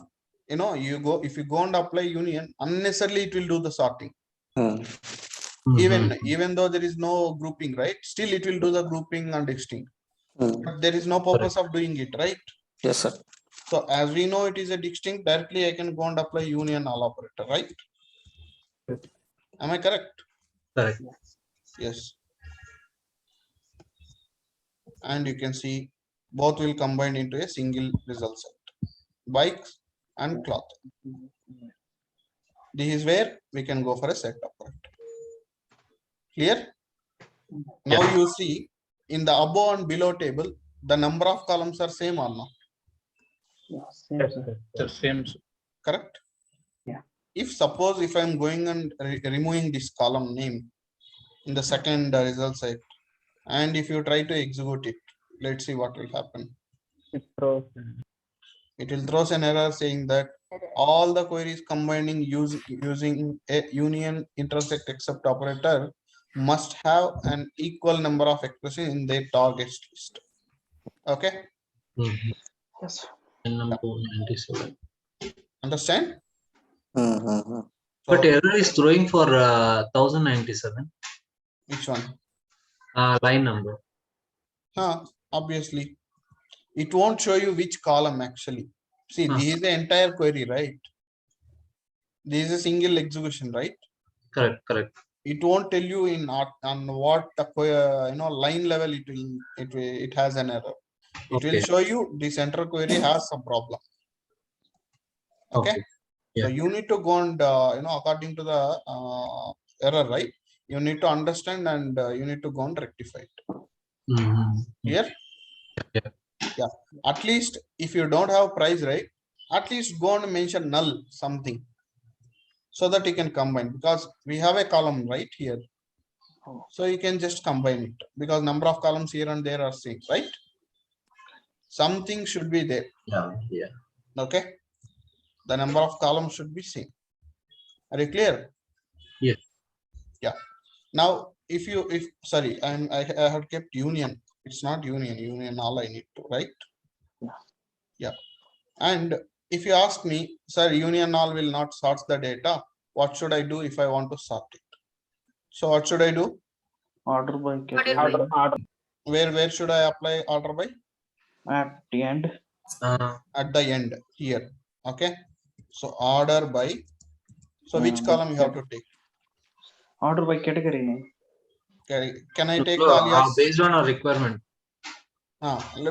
if you go and apply union, unnecessarily it will do the sorting. Even though there is no grouping, right? Still it will do the grouping and distinct. But there is no purpose of doing it, right? Yes, sir. So as we know it is a distinct, directly I can go and apply union all operator, right? Am I correct? Correct. Yes. And you can see both will combine into a single result set. Bikes and cloth. This is where we can go for a set operator. Clear? Now you see in the above and below table, the number of columns are same or not? The same. Correct? Yeah. If suppose if I'm going and removing this column name in the second result set, and if you try to execute it, let's see what will happen. It throws. It will throw an error saying that all the queries combining using a union intersect except operator must have an equal number of expressions in their target list. Okay. Yes. Number 97. Understand? But error is throwing for 1097. Which one? Line number. Obviously. It won't show you which column actually. See, this is the entire query, right? This is a single execution, right? Correct. It won't tell you on what the line level it has an error. It will show you this entire query has some problem. Okay. So you need to go and according to the error, right? You need to understand and you need to go and rectify it. Here. Yeah. At least if you don't have price, right? At least go and mention null something so that you can combine, because we have a column right here. So you can just combine it because number of columns here and there are same, right? Something should be there. Yeah. Okay. The number of columns should be same. Are you clear? Yes. Yeah. Now, sorry, I have kept union. It's not union all I need to, right? Yeah. And if you ask me, sir, union all will not sort the data. What should I do if I want to sort it? So what should I do? Order by category. Order. Where should I apply order by? At the end. At the end here. Okay. So order by. So which column you have to take? Order by category name. Can I take the alias? Based on our requirement.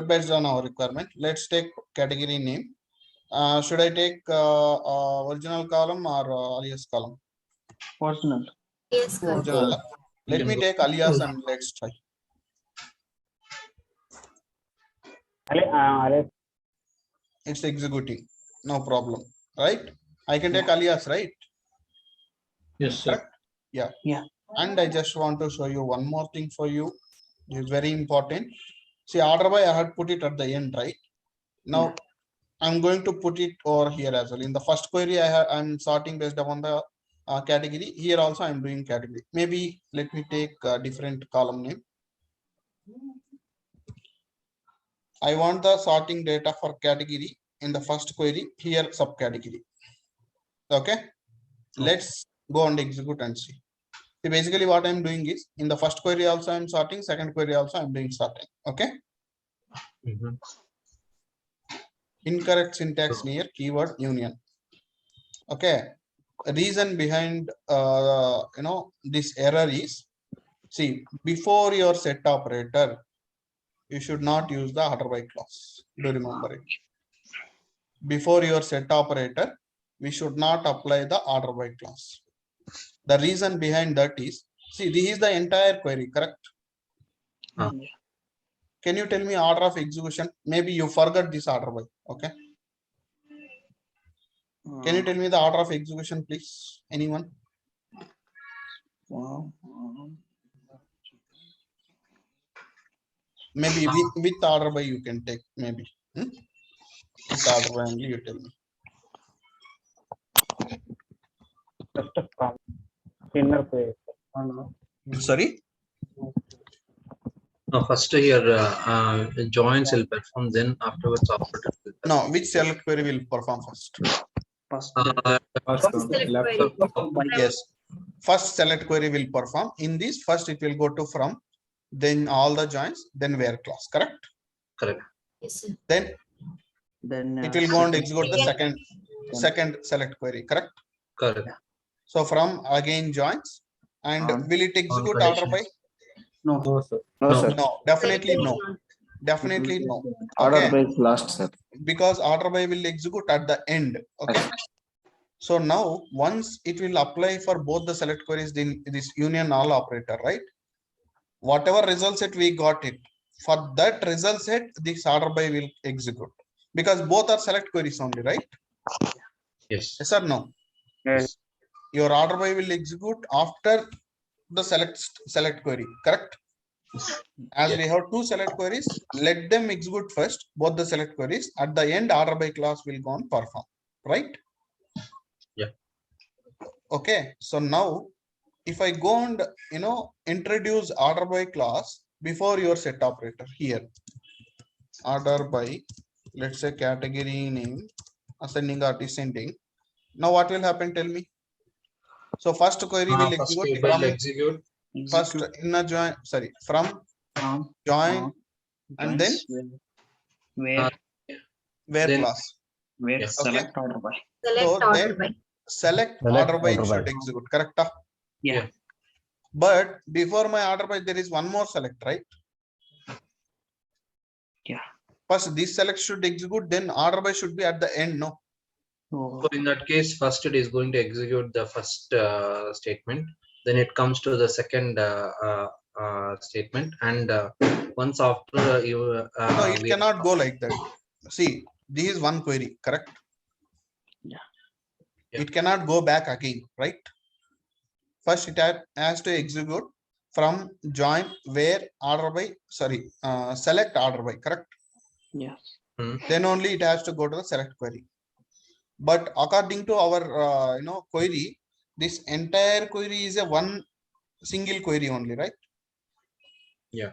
Based on our requirement. Let's take category name. Should I take original column or alias column? Original. Yes, Original. Let me take alias and let's try. It's executing. No problem. Right? I can take alias, right? Yes, sir. Yeah. Yeah. And I just want to show you one more thing for you. It's very important. See, order by I had put it at the end, right? Now I'm going to put it over here as well. In the first query, I'm sorting based upon the category. Here also I'm doing category. Maybe let me take a different column name. I want the sorting data for category in the first query. Here subcategory. Okay. Let's go and execute and see. See, basically what I'm doing is in the first query also I'm sorting, second query also I'm doing sorting. Okay. Incorrect syntax near keyword union. Okay. Reason behind this error is, see, before your set operator, you should not use the order by clause. Do remember it. Before your set operator, we should not apply the order by clause. The reason behind that is, see, this is the entire query, correct? Can you tell me order of execution? Maybe you forgot this order by, okay? Can you tell me the order of execution, please? Anyone? Maybe with order by you can take, maybe. With order by only you tell me. Just a column. Inner page. Sorry? No, first here joins will perform, then afterwards operator will perform. No, which select query will perform first? First, Yes, first select query will perform. In this, first it will go to from, then all the joins, then where clause. Correct? Correct. Yes, sir. Then it will go and execute the second select query. Correct? Correct. So from again joins, and will it execute order by? no. No, sir. No, definitely no. Definitely no. Order Okay. by is last, sir. Because order by will execute at the end. Okay. So now once it will apply for both the select queries in this union all operator, right? Whatever result set we got it, for that result set, this order by will execute because both are select queries only, right? Yes. Yes or no? Yes. Your order by will execute after the select query, correct? As Yes. we have two select queries, let them execute first, both the select queries. At the end, order by clause will go and perform, right? Yeah. Okay. So now, if I go and introduce order by clause before your set operator here, order by, let's say category name, ascending or descending. Now what will happen? Tell me. So first query will First execute it from will execute. first in a join, sorry, from join and then where Then- class. where Yes. select order by. Select So order then by. select order by should execute, correct? Yeah. But before my order by, there is one more select, right? Yeah. First this select should execute, then order by should be at the end, no? So in that case, first it is going to execute the first statement. Then it comes to the second statement, and once after you. No, it cannot go like that. See, this is one query, correct? Yeah. It cannot go back again, right? First, it has to execute from join where order by, sorry, select order by, correct? Yes. Then only it has to go to the select query. But according to our query, this entire query is a one single query only, right? Yeah.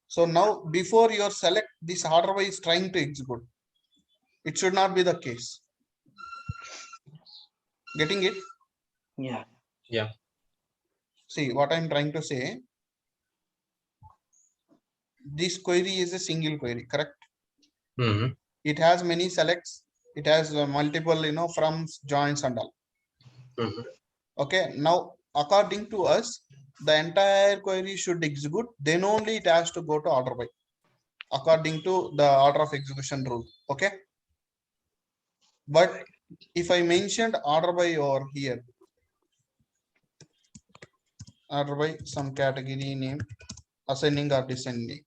So now before your select, this order by is trying to execute. It should not be the case. Getting it? Yeah. Yeah. See what I'm trying to say. This query is a single query, correct? Mm-hmm. It has many selects. It has multiple, froms, joins and all. Mm-hmm. Okay. Now, according to us, the entire query should execute. Then only it has to go to order by, according to the order of execution rule. Okay. But if I mentioned order by over here, order by some category name, ascending or descending,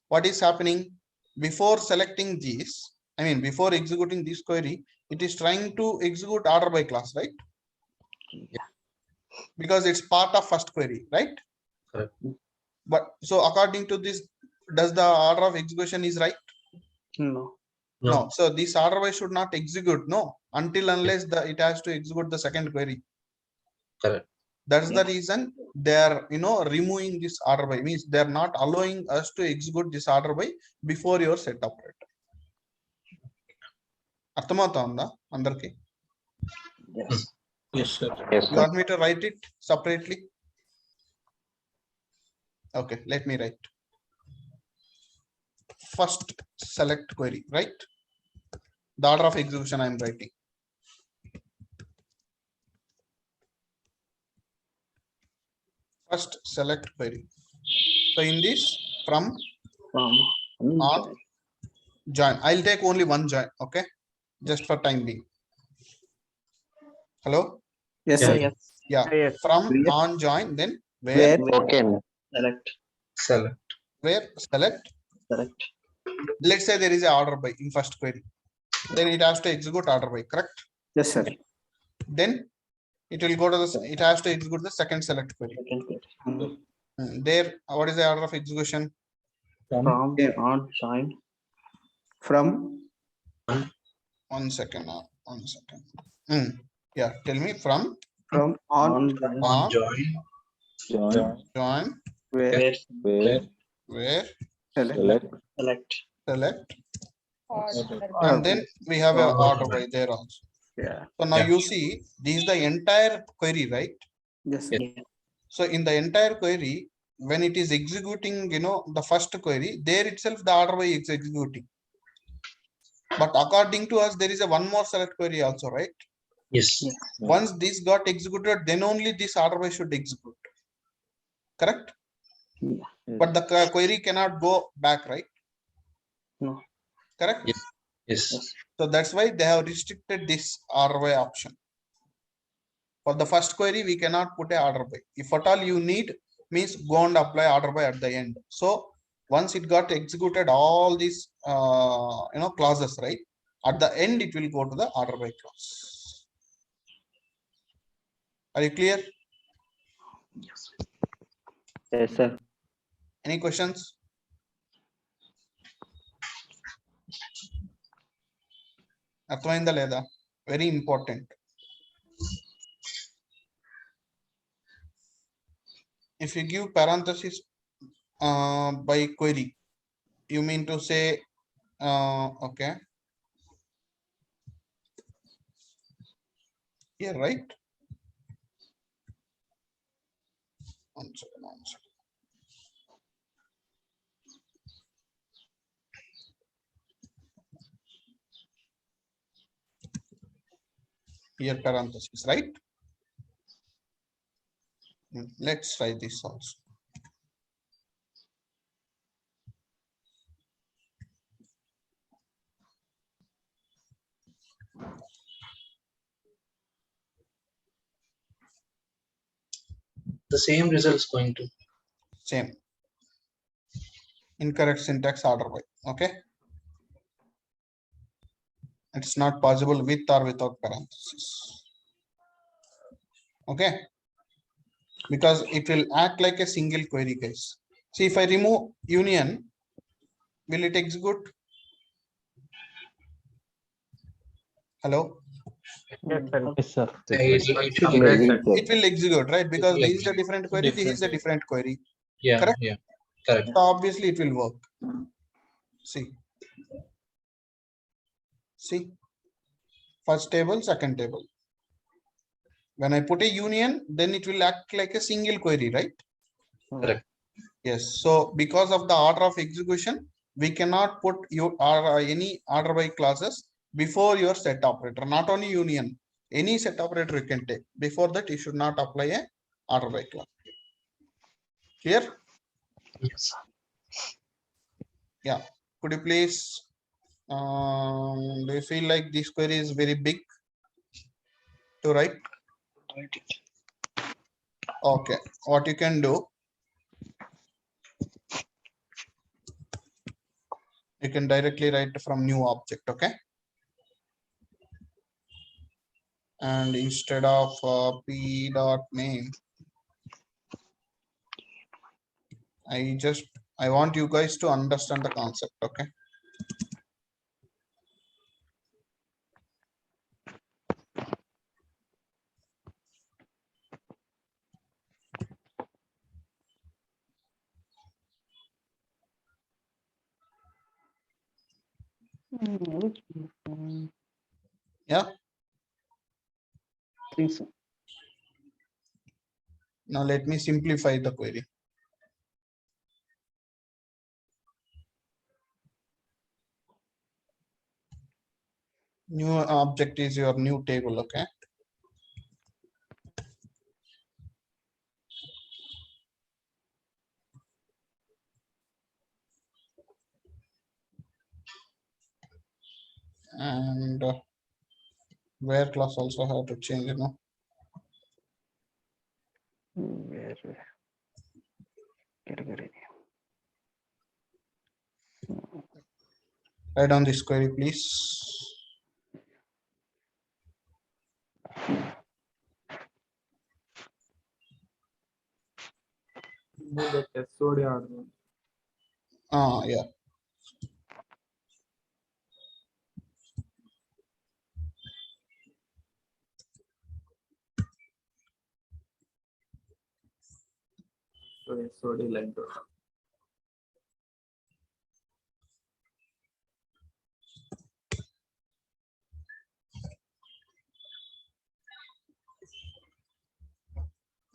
what is happening before selecting these? I mean, before executing this query, it is trying to execute order by class, right? Yeah. Because it's part of first query, right? Correct. But so according to this, does the order of execution is right? No. No. So this order by should not execute, no, until unless it has to execute the second query. Correct. That's the reason they are removing this order by, means they are not allowing us to execute this order by before your set operator. అర్థమవుతుందా అందరికి? Yes. Yes, sir. You want me to write it separately? Okay, let me write. First select query, right? The order of execution I am writing. First select query. So in this from on join, I'll take only one join, okay? Just for time being. Hello? Yes, sir. Yes. Yeah. Yes. From on join, then where? Select. Select. Where select? Select. Let's say there is a order by in first query. Then it has to execute order by, correct? Yes, sir. Then it will go to the, it has to execute the second select query. There, what is the order of execution? From on join. From One second. Yeah, tell me from on on Join. join where where Select. select, and then we have an order by there also. Yeah. So now you see this is the entire query, right? Yes, sir. So in the entire query, when it is executing, the first query, there itself the order by is executing. But according to us, there is a one more select query also, right? Yes. Once this got executed, then only this order by should execute. Correct? But the query cannot go back, right? No. Correct? Yes. So that's why they have restricted this order by option. For the first query, we cannot put a order by. If at all you need, means go and apply order by at the end. So once it got executed all these clauses, right? At the end, it will go to the order by clause. Are you clear? Yes. Yes, sir. Any questions? అర్థమైందా లేదా? Very important. If you give parenthesis by query, you mean to say okay, here, right? One second. Here parenthesis, right? Let's try this also. The same result is going to. Same. Incorrect syntax order by. Okay. It's not possible with or without parenthesis. Okay. Because it will act like a single query, guys. See, if I remove union, will it execute? Hello? Yes, sir. Yes, sir. It will execute, right? Because this is a different query, this is a different query. Yeah. Correct? Yeah. Correct. So obviously it will work. See, first table, second table. When I put a union, then it will act like a single query, right? Correct. Yes. So because of the order of execution, we cannot put any order by clauses before your set operator. Not only union, any set operator you can take. Before that, you should not apply a order by clause. Clear? Yes. Yeah. Could you please? Do you feel like this query is very big to write? Okay. What you can do? You can directly write from new object. Okay. And instead of p.name, I want you guys to understand the concept. Okay. Yeah. I think so. Now let me simplify the query. New object is your new table. Okay. And where class also have to change, Category. Write down this query, please. Yeah.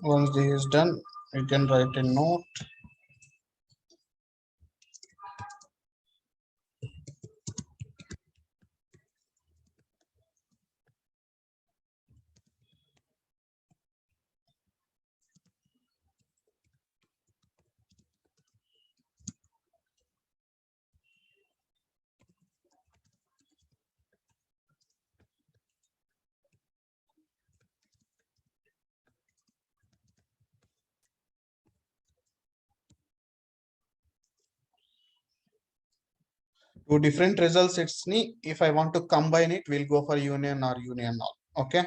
Once this is done, you can write a note. Two different result sets ni, if I want to combine it, we'll go for union or union all. Okay.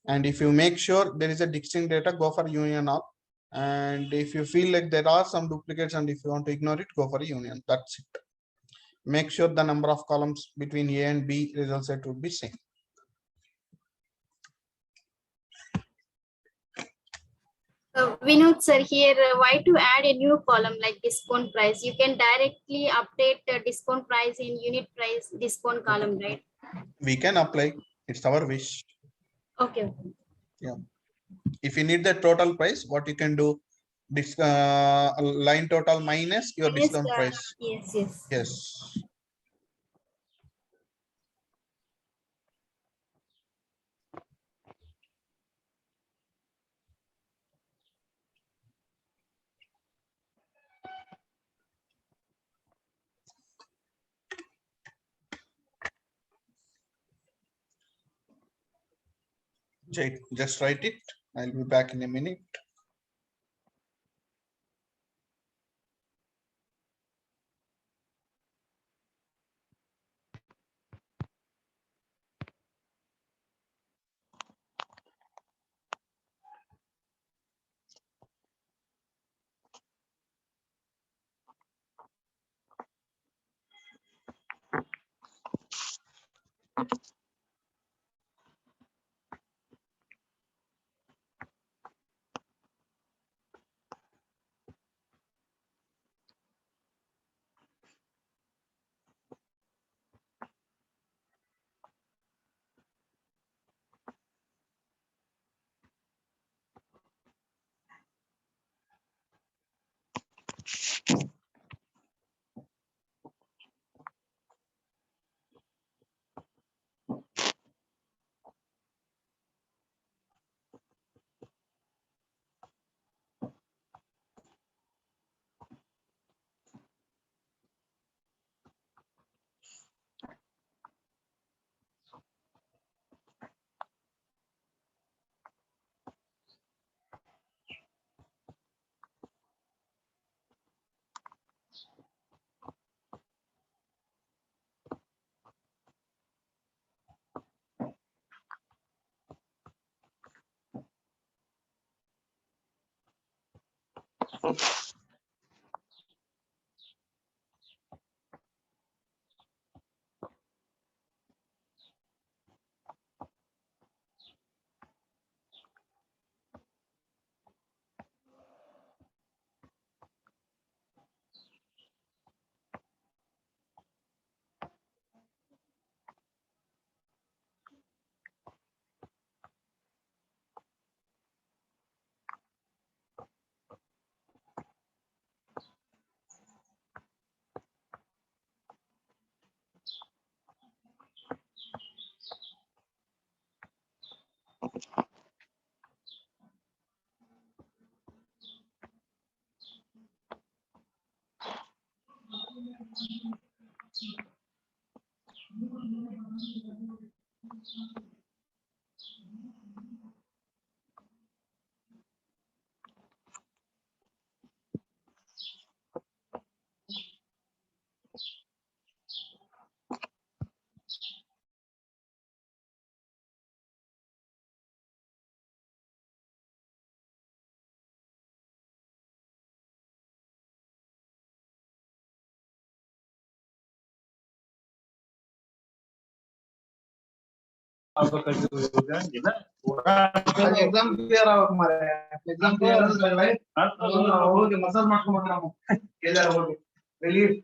And if you make sure there is a distinct data, go for union all. And if you feel like there are some duplicates and if you want to ignore it, go for a union. That's it. Make sure the number of columns between A and B result set would be same. Vinod sir, here why to add a new column like discount price? You can directly update the discount price in unit price discount column, right? We can apply. It's our wish. Okay. Yeah. If you need the total price, what you can do? This line total minus your discount price. Yes, yes. Yes. Just write it. I'll be back in a minute. Exam clear ಆಗ ಮಾರೆ exam clear ಹೋಗಿ massage ಮಾಡ್ಕೊಂಡ್ಬಿಟ್ರೆ ನಾವು ಎಲ್ಲಾರ ಹೋಗಿ relief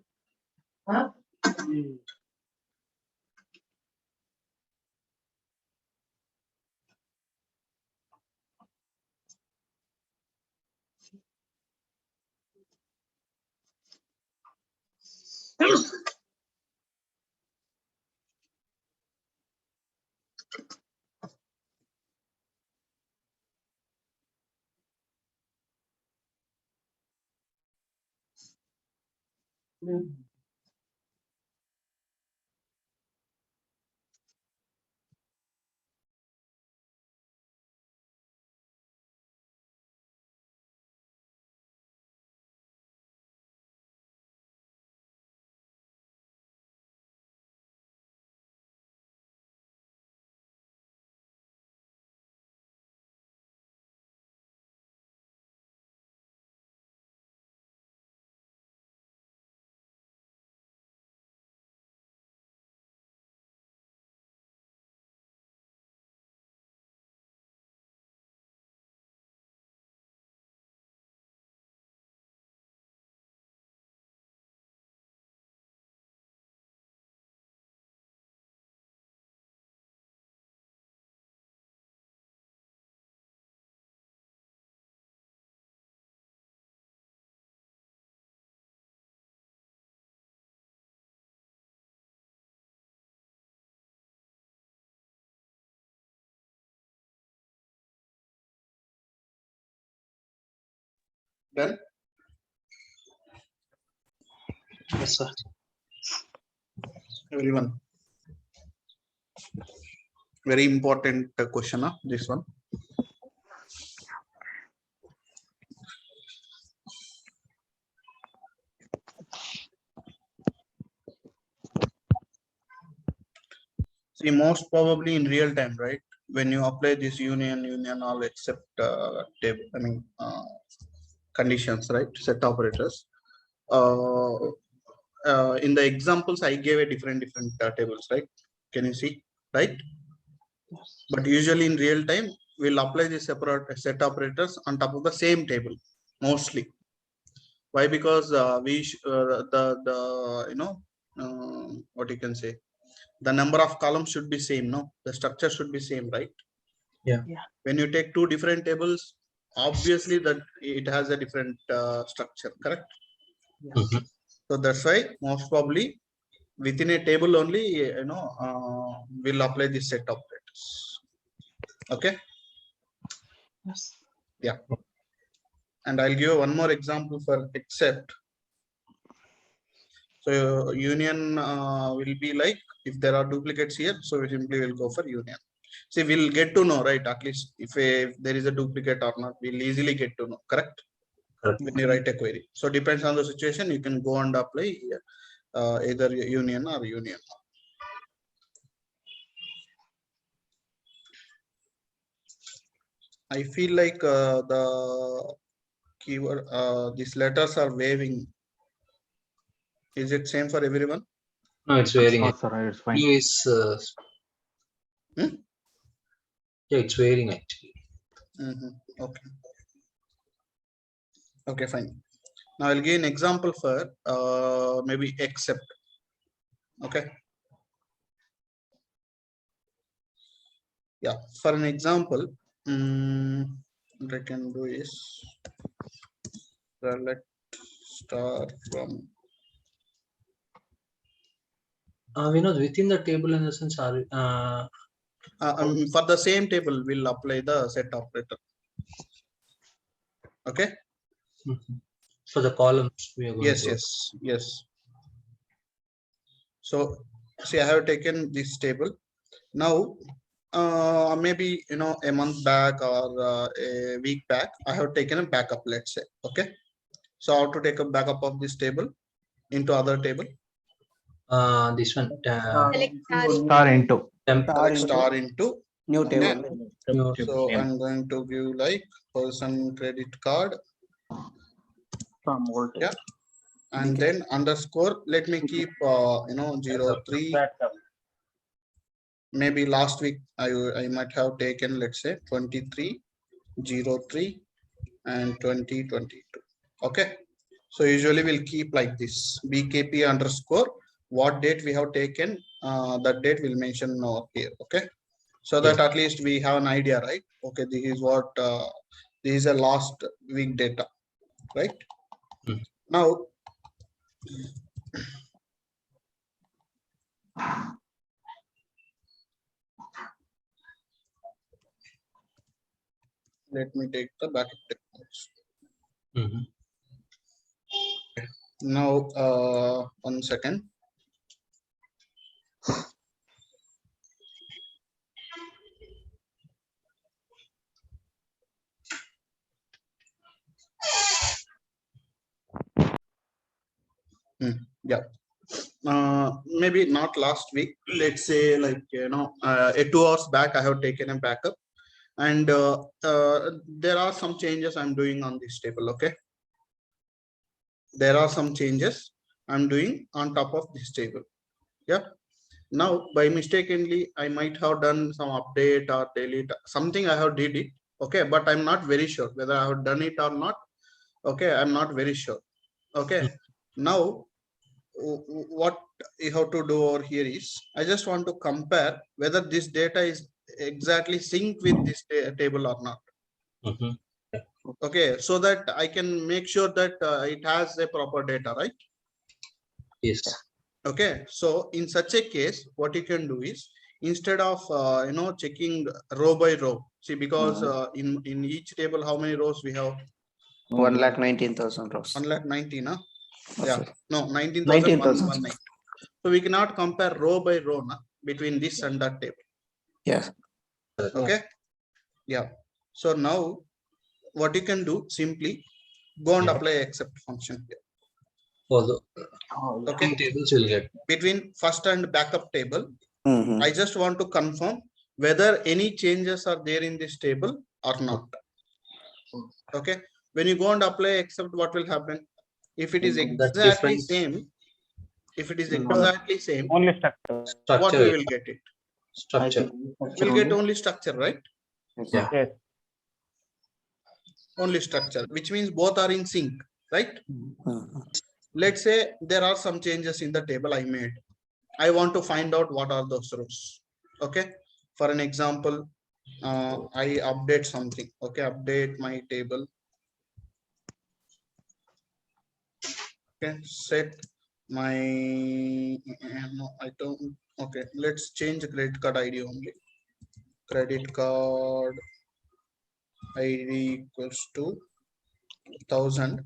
Done? Yes, sir. Everyone. Very important question, this one. See, most probably in real time, right? When you apply this union all except table, conditions, right? Set operators. In the examples, I gave a different tables, right? Can you see, right? Yes. But usually in real time, we'll apply the separate set operators on top of the same table, mostly. Why? Because what you can say, the number of columns should be same, no? The structure should be same, right? Yeah. When you take two different tables, obviously that it has a different structure, correct? Mhm. So that's why most probably within a table only, we'll apply the set operators. Okay. Yes. Yeah. And I'll give one more example for except. So union will be like if there are duplicates here, so we simply will go for union. See, we'll get to know, right? At least if there is a duplicate or not, we'll easily get to know, correct? Correct. When you write a query. So depends on the situation, you can go and apply either union or union. I feel like the keyword, these letters are waving. Is it same for everyone? No, it's varying. Oh, sir, it's fine. Yeah, it's varying actually. Okay. Okay, fine. Now I'll give an example for maybe except. Okay. Yeah, for an example, what I can do is select star from. Within the table in the sense, for the same table, we'll apply the set operator. Okay. For the columns, we are going to. Yes. So, see, I have taken this table. Now, maybe a month back or a week back, I have taken a backup. Let's say, okay. So, how to take a backup of this table into other table? This one. Star into. Star into new okay. table. So I'm going to give like person credit card From old table. Yeah, and then underscore. Let me keep 03. Maybe last week I might have taken, let's say 23, 03 and 2022. Okay. So usually we'll keep like this BKP underscore what date we have taken, that date will mention over here. Okay. So that at least we have an idea, right? Okay, this is what this is a last week data, right? Now Let me take the backup technology. Now, 1 second. Yeah. Maybe not last week. Let's say, like, 2 hours back, I have taken a backup, and there are some changes I'm doing on this table. Okay. There are some changes I'm doing on top of this table. Yeah. Now, by mistakenly, I might have done some update or delete something. I have did it. Okay, but I'm not very sure whether I have done it or not. Okay, I'm not very sure. Okay. Now, what you have to do over here is, I just want to compare whether this data is exactly synced with this table or not. Okay, so that I can make sure that it has a proper data, right? Yes. Okay, so in such a case, what you can do is, instead of checking row by row, see, because in each table, how many rows we have? 1,19,000 rows. 1,19,000, huh? Oh, Yeah, sorry. no, 19,000. 19,119. So we cannot compare row by row between this and that table. Yes. Okay. Yeah. So now what you can do, simply go and apply except function here. For the okay, tables will get between first and backup table. I just want to confirm whether any changes are there in this table or not. Okay. When you go and apply except, what will happen? If it is exactly same, if it is exactly same, only structure. What we will get it? Structure. We'll get only structure, right? Yeah. Yes. Only structure, which means both are in sync, right? Let's say there are some changes in the table I made. I want to find out what are those rows. Okay. For an example, I update something. Okay. Update my table. Okay. Set my, no, I don't. Okay. Let's change credit card ID only. Credit card ID equals to 1000,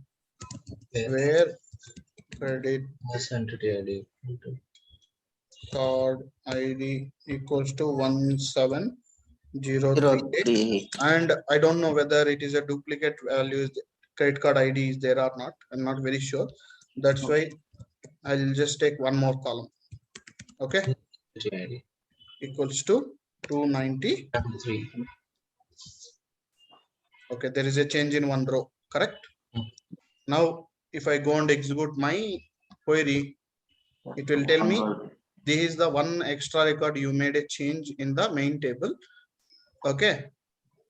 where credit entity ID card ID equals to 17038, and I don't know whether it is a duplicate value. Credit card ID is there or not. I'm not very sure. That's why I'll just take one more column. Okay. Equals to 293. Okay, there is a change in one row, correct? Now, if I go and execute my query, it will tell me this is the one extra record you made a change in the main table. Okay.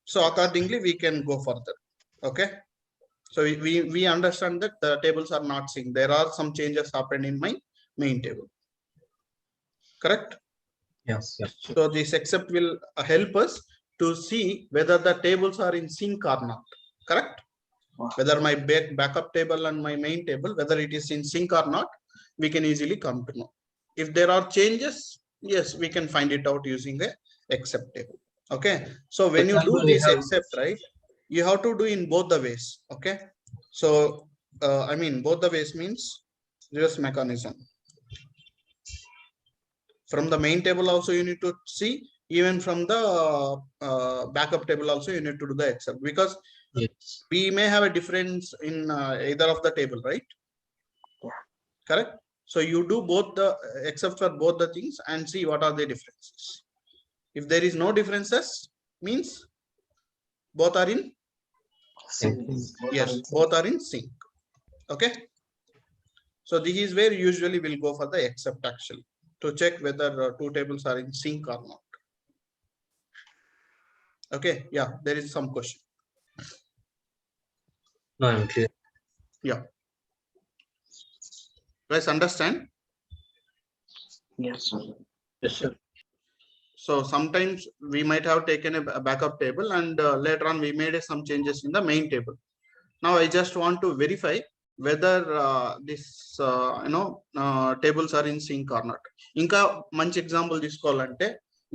So accordingly, we can go further. Okay. So we understand that the tables are not synced. There are some changes happened in my main table. Correct? Yes. So this except will help us to see whether the tables are in sync or not. Correct? Whether my backup table and my main table, whether it is in sync or not, we can easily come to know. If there are changes, yes, we can find it out using the except table. Okay. So when you do this except, right, you have to do in both the ways. Okay. So I mean, both the ways means reverse mechanism. From the main table also you need to see, even from the backup table also you need to do the except, because we may have a difference in either of the table, right? Correct. So you do both the except for both the things and see what are the differences. If there is no differences, means both are in sync. Yes, both are in sync. Okay. So this is where usually we'll go for the except, actually, to check whether two tables are in sync or not. Okay. Yeah, there is some question. No, I'm clear. Yeah. Guys, understand? Yes, sir. Yes, sir. So sometimes we might have taken a backup table and later on we made some changes in the main table. Now I just want to verify whether this tables are in sync or not. Inka manchi example తీసుకోవాలంటే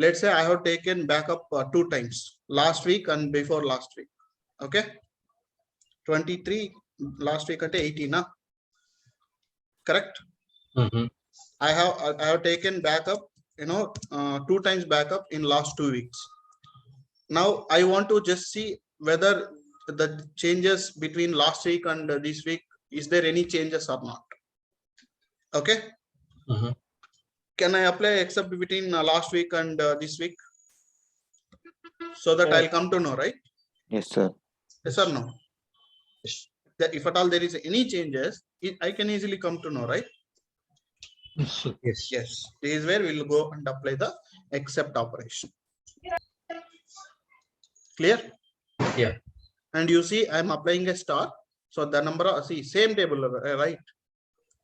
let's say I have taken backup 2 times, last week and before last week. Okay, 23 last week ante 18 correct. I have taken backup 2 times backup in last 2 weeks. Now I want to just see whether the changes between last week and this week, is there any changes or not. Okay. Can I apply except between last week and this week, so that I'll come to know, right? Yes, sir. Yes or no? That if at all there is any changes, I can easily come to know, right? Yes. Yes, this is where we'll go and apply the except operation. Clear? Yeah. And you see I'm applying a star, so the number of, see, same table, right?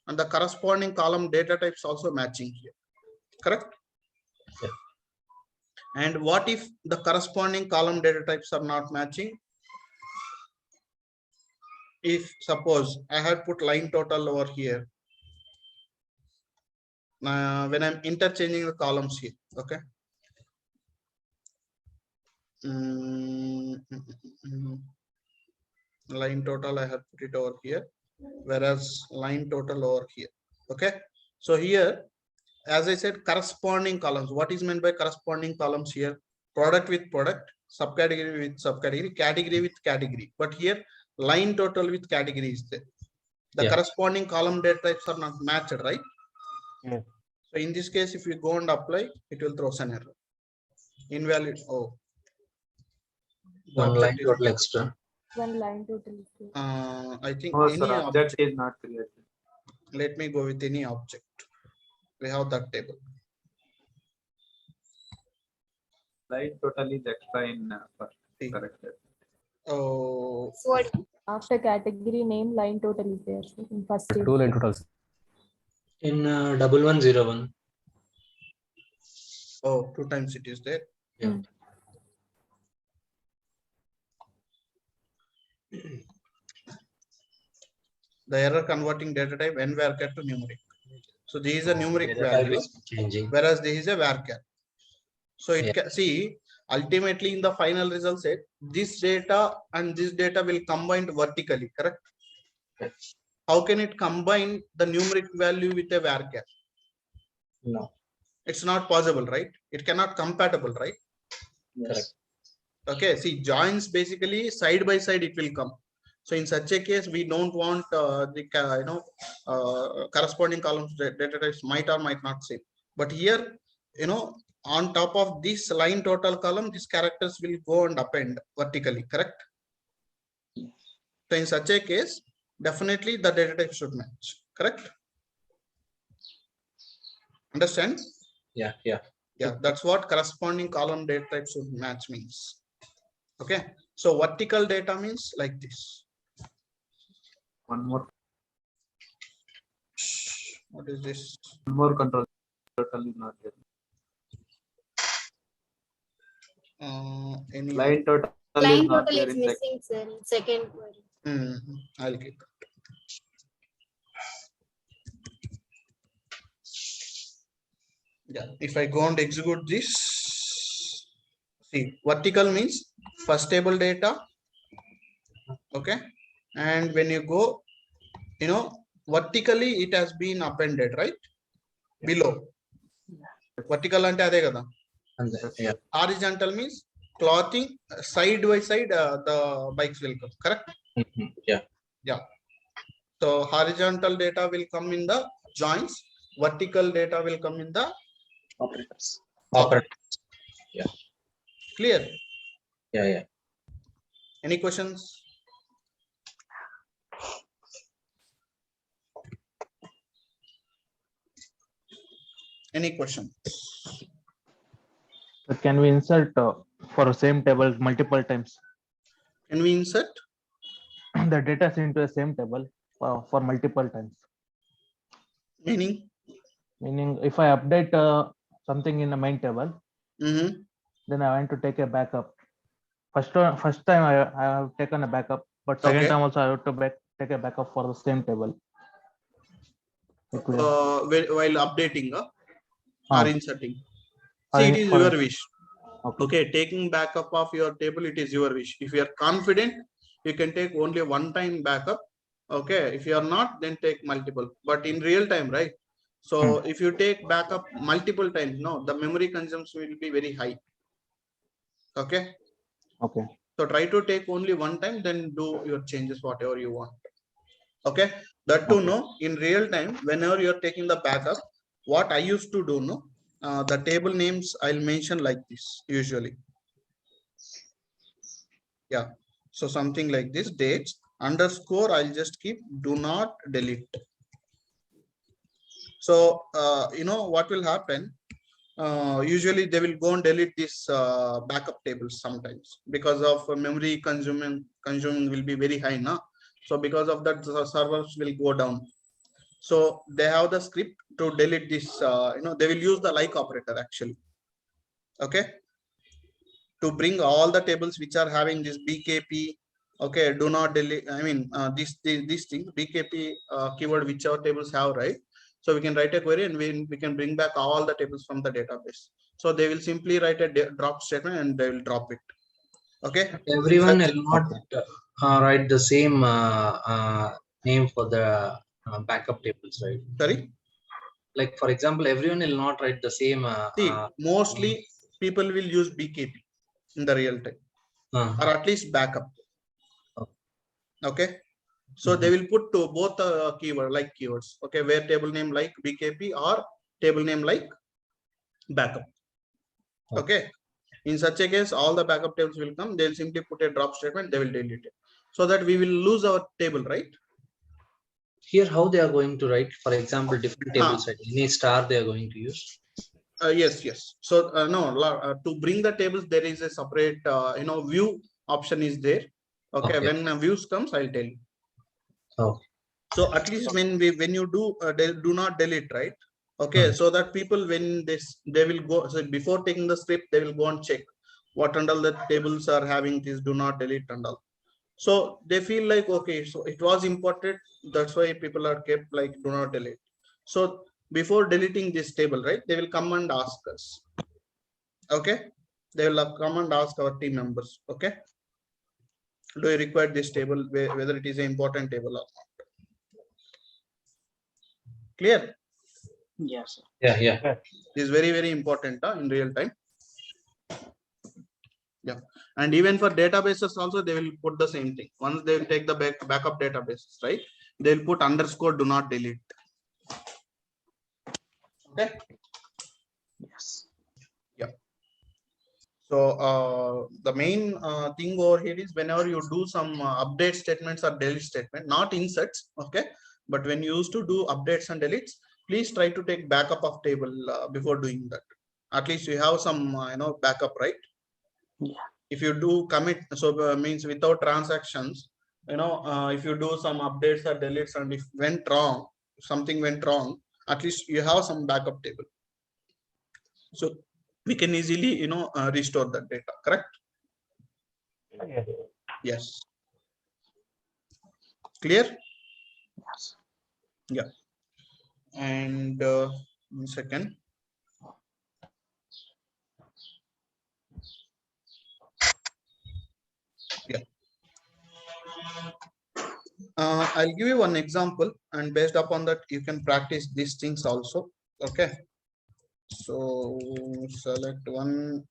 And the corresponding column data types also matching here, correct? Yeah. And what if the corresponding column data types are not matching? If suppose I had put line total over here, when I'm interchanging the columns here, okay. Line total I have put it over here, whereas line total over here. Okay, so here, as I said, corresponding columns. What is meant by corresponding columns here? Product with product, subcategory with subcategory, category with category. But here line total with category is there. The corresponding column data types are not matched, right? Yeah. So in this case, if we go and apply, it will throw an error. Invalid. Oh, one line total extra. One line total is there. I think No, any sir, object object is not created. Let me go with any object. We have that table. Line total is extra in first. Correct. Oh, So what? After category name, line total is there. So in first table. 2 line totals. In 1101. Oh, 2 times it is there. Yeah. The error converting data type n varchar to numeric. So this is a numeric Data type value, is changing. whereas this is a varchar. So it can see ultimately in the final result set, this data and this data will combine vertically, correct? Yes. How can it combine the numeric value with a varchar? No. It's not possible, right? It cannot compatible, right? Correct. Okay, see, joins basically side by side it will come. So in such a case, we don't want the corresponding columns data types might or might not same. But here, on top of this line total column, these characters will go and append vertically, correct? So in such a case, definitely the data type should match, correct? Understand? Yeah. Yeah, that's what corresponding column data type should match means. Okay, so vertical data means like this. One more. What is this? One more control. Total is not there. Any Line total Line is not total there is in missing, sir. In second query. I'll keep it. Yeah, if I go and execute this, see, vertical means first table data. Okay, and when you go, vertically it has been appended, right? Below. Vertical ante ade kada. Yeah. Horizontal means clothing side by side, the bikes will come, correct? Yeah. So horizontal data will come in the joins, vertical data will come in the Operators. Yeah. Clear? Yeah. Any questions? Any questions? But can we insert for same table multiple times? Can we insert the data into the same table for multiple times? Meaning if I update something in the main table, then I want to take a backup. First time I have taken a backup, but second time also I have to take a backup for the same table. While updating or inserting. See, it is your wish. Okay, taking backup of your table, it is your wish. If you are confident, you can take only one time backup. Okay, if you are not, then take multiple. But in real time, right? So if you take backup multiple times, no, the memory consumption will be very high. Okay. Okay. So try to take only one time, then do your changes, whatever you want. Okay. That to know in real time, whenever you're taking the backup, what I used to do, no, the table names I'll mention like this usually. Yeah. So something like this, dates underscore, I'll just keep do not delete. So, you know, what will happen? Usually they will go and delete this backup tables sometimes because of memory consuming will be very high now. So because of that, the servers will go down. So they have the script to delete this, you know, they will use the like operator actually. Okay. To bring all the tables which are having this BKP, okay, do not delete, I mean, this thing, BKP keyword, whichever tables have, right? So we can write a query and we can bring back all the tables from the database. So they will simply write a drop statement and they will drop it. Okay. Everyone will not write the same name for the backup tables, right? Sorry? Like, for example, everyone will not write the same. See, mostly people will use BKP in the real time or at least backup. Okay. So they will put to both keyword like keywords. Okay, where table name like BKP or table name like backup. Okay. In such a case, all the backup tables will come. They'll simply put a drop statement. They will delete it, so that we will lose our table, right? Here, how they are going to write? For example, different tables. Right? Any star they are going to use. Yes. So no, to bring the tables, there is a separate you know, view option is there. Okay. When views comes, I'll tell you. Okay. So at least when you do not delete, right? Okay, so that people, when they will go, so before taking the script, they will go and check what and all the tables are having this do not delete and all. So they feel like, okay, so it was imported, that's why people are kept like do not delete. So before deleting this table, right, they will come and ask us. Okay, they will come and ask our team members. Okay, do you require this table, whether it is an important table or not? Clear? Yes. Yeah. This is very important in real time. Yeah, and even for databases also, they will put the same thing. Once they will take the backup databases, right, they will put underscore do not delete. Okay. Yes. Yeah. So the main thing over here is whenever you do some update statements or delete statement, not inserts. Okay, but when you used to do updates and deletes, please try to take backup of table before doing that. At least you have some you know, backup, right? Yeah. If you do commit, so means without transactions, you know, if you do some updates or deletes and if something went wrong, at least you have some backup table. So we can easily, you know, restore that data, correct? Yes. Clear? Yes. Yeah. And 1 second. Yeah. I'll give you one example, and based upon that, you can practice these things also. Okay. So select one.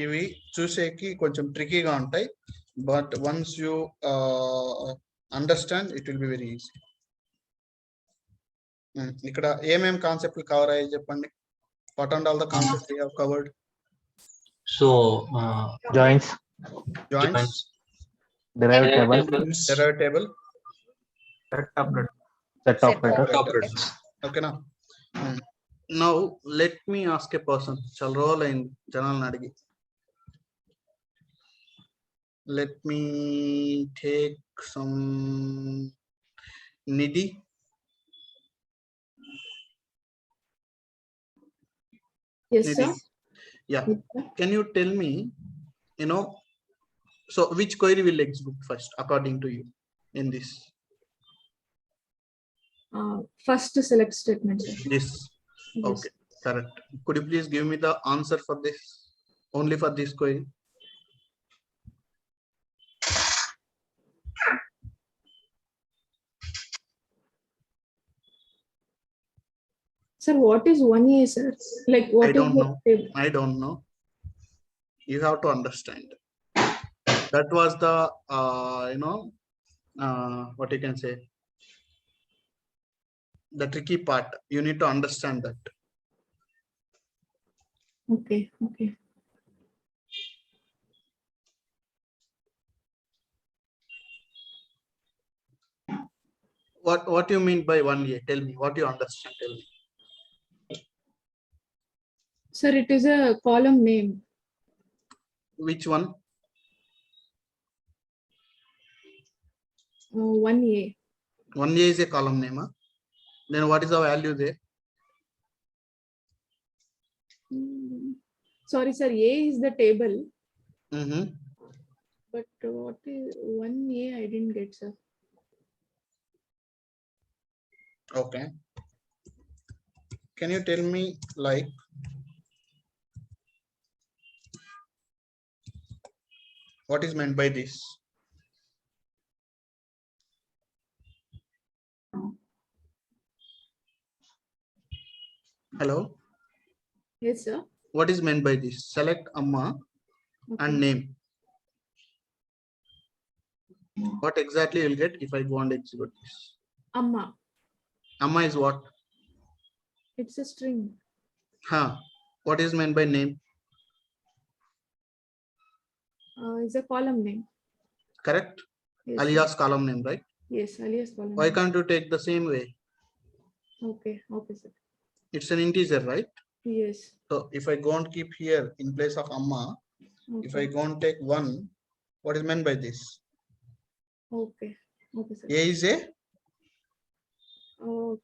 ఇవి చూసేకి కొంచెం ట్రికీగా ఉంటాయి, but once you understand it will be very easy. ఇక్కడ ఏమేం కాన్సెప్ట్లు cover అయ్యాయి చెప్పండి. What and all the concepts we have covered? So joins, derived table, set operators. Okay now. Now let me ask a person. Shall roll in general nadigi. Let me take some Nidhi. Yes, Nidhi. sir. Yeah. Can you tell me, so which query will execute first according to you in this? First select statement, sir. This. Yes. Okay, correct. Could you please give me the answer for this, only for this query? Sir, what is 1A, sir? Like what I don't know. I don't know. You have to understand. That was the what you can say, the tricky part. You need to understand that. Okay. What you mean by 1A? Tell me what you understand. Tell me. Sir, it is a column name. Which one? 1A. 1A is a column name. Then what is the value there? Sorry, sir. A is the table. Mm-hmm. But what is 1A? I didn't get, sir. Okay. Can you tell me, like, what is meant by this? Hello? Yes, sir. What is meant by this? Select Amma and name. What exactly you'll get if I go and execute this? Amma. Amma is what? It's a string. What is meant by name? It's a column name. Correct? Yes, Alias sir. column name, right? Yes, alias column Why name. can't you take the same way? Okay, sir. It's an integer, right? Yes. So if I go and keep here in place of Amma, if I go and take 1, what is meant by this? Okay, sir. A is a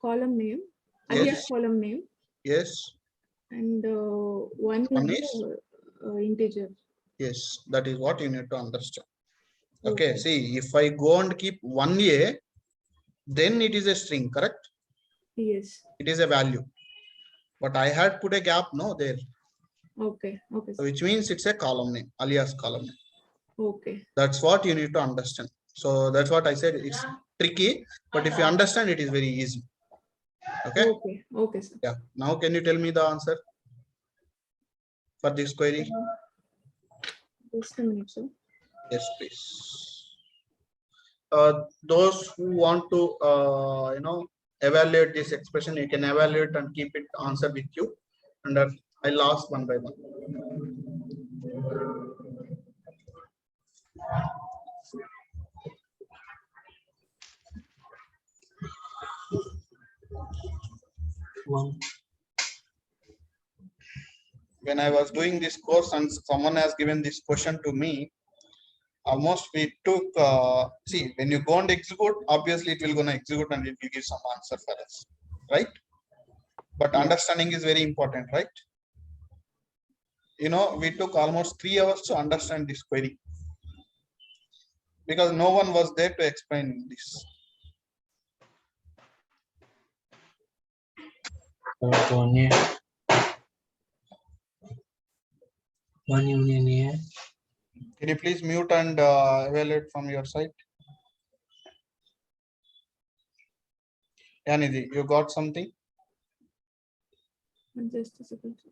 column name. Yes. Alias column name. Yes. And one is integer. Yes, that is what you need to understand. Okay, see, if I go and keep 1A, then it is a string, correct? Yes. It is a value. But I had put a gap, no, there. Okay, sir. Which means it's a column name, alias column name. Okay. That's what you need to understand. So that's what I said. It's tricky, but if you understand, it is very easy. Okay. Okay, sir. Yeah. Now, can you tell me the answer for this query? Just a minute, sir. Yes, please. Those who want to evaluate this expression, you can evaluate and keep it answer with you, and I'll ask one by one. When I was doing this course and someone has given this question to me, almost we took see, when you go and execute, obviously it will gonna execute and it will give some answer for us, right? But understanding is very important, right? We took almost 3 hours to understand this query because no one was there to explain this. One union here. Can you please mute and evaluate from your side? Yanidhi, you got something? Just a second, sir.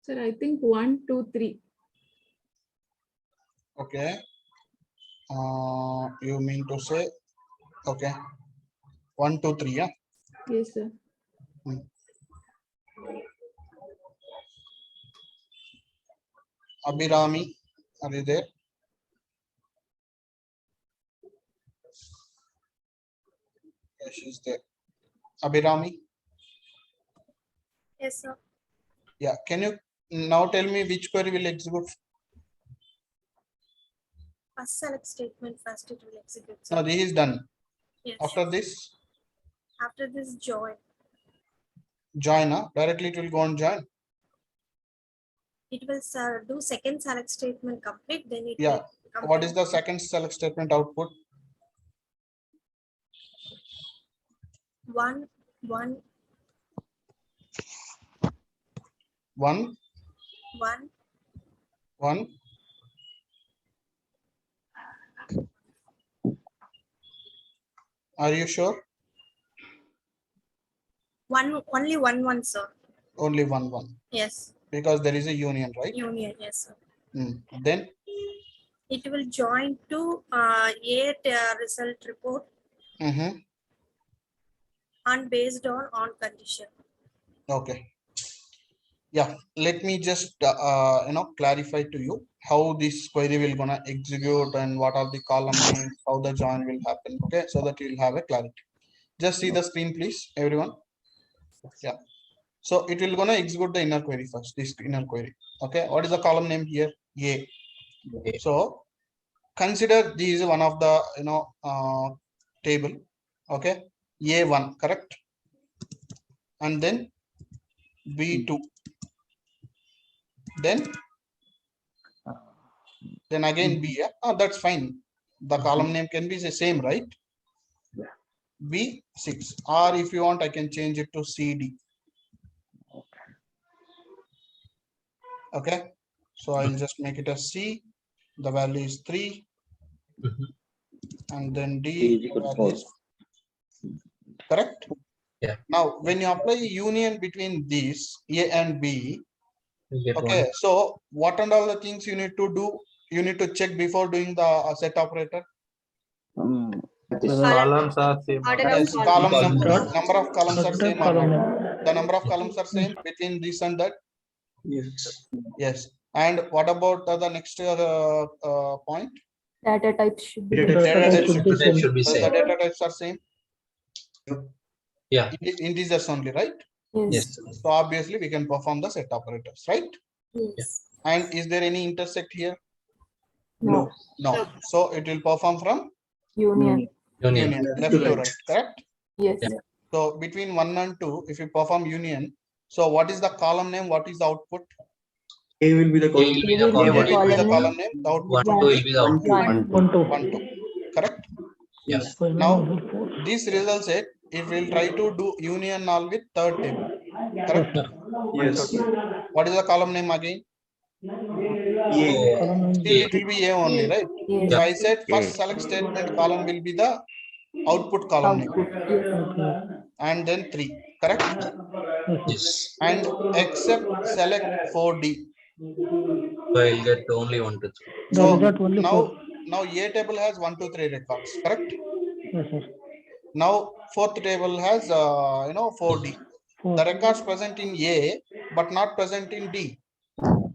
Sir, I think 1, 2, 3. Okay. You mean to say, okay. 1, 2, 3, yeah? Yes, sir. Abhirami, are you there? Yeah, she's there. Abhirami? Yes, sir. Yeah, can you now tell me which query will execute? First select statement first it will execute. No, this is done. Yes. After this, join. Join, directly it will go on join. It will do second select statement complete, then it Yeah. will What is the second select statement output? 1, 1, 1, 1, 1. Are you sure? only 1, 1, sir. Only 1, 1. Yes. Because there is a union, right? Union, yes, sir. Then It will join to A result report and based on condition. Okay. Yeah, let me just clarify to you how this query will gonna execute and what are the column names, how the join will happen. Okay, so that you'll have a clarity. Just see the screen, please, everyone. Yeah. So it will gonna execute the inner query first. This inner query. Okay. What is the column name here? A. So consider this is one of the table. Okay. A1, correct? And then B2. Then again B. Yeah? Oh, that's fine. The column name can be the same, right? B6. Or if you want, I can change it to CD. Okay. So I'll just make it a C. The value is 3. And then D value is correct. Yeah. Now, when you apply a union between these A and B, okay, one. so what and all the things you need to do? You need to check before doing the set operator. Columns are same. Yes, column number of columns are same. The number of columns are same between this and that. Yes. Yes. And what about the next point? Data types should be Data types should be same. Should be same. The data types are same. Yeah. Integers only, right? Yes. So obviously we can perform the set operators, right? Yes. And is there any intersect here? No. No. So it will perform from Union. union, left to right, correct? Yes. Yeah. So between 1 and 2, if you perform union, so what is the column name? What is the output? A will be the A will be the A will be column. the column name. The output 1, 2 will be the output. 1, 2. Correct? Yes. Now this result set, it will try to do union all with third table. Correct? Yes. What is the column name again? Still it will be A only, right? Yes. So I said first select statement column will be the output column name. And then 3, correct? Yes. And except select 4D. So I'll get only 1 to 3. So now A table has 1, 2, 3 records, correct? Now fourth table has 4D. The records present in A but not present in D.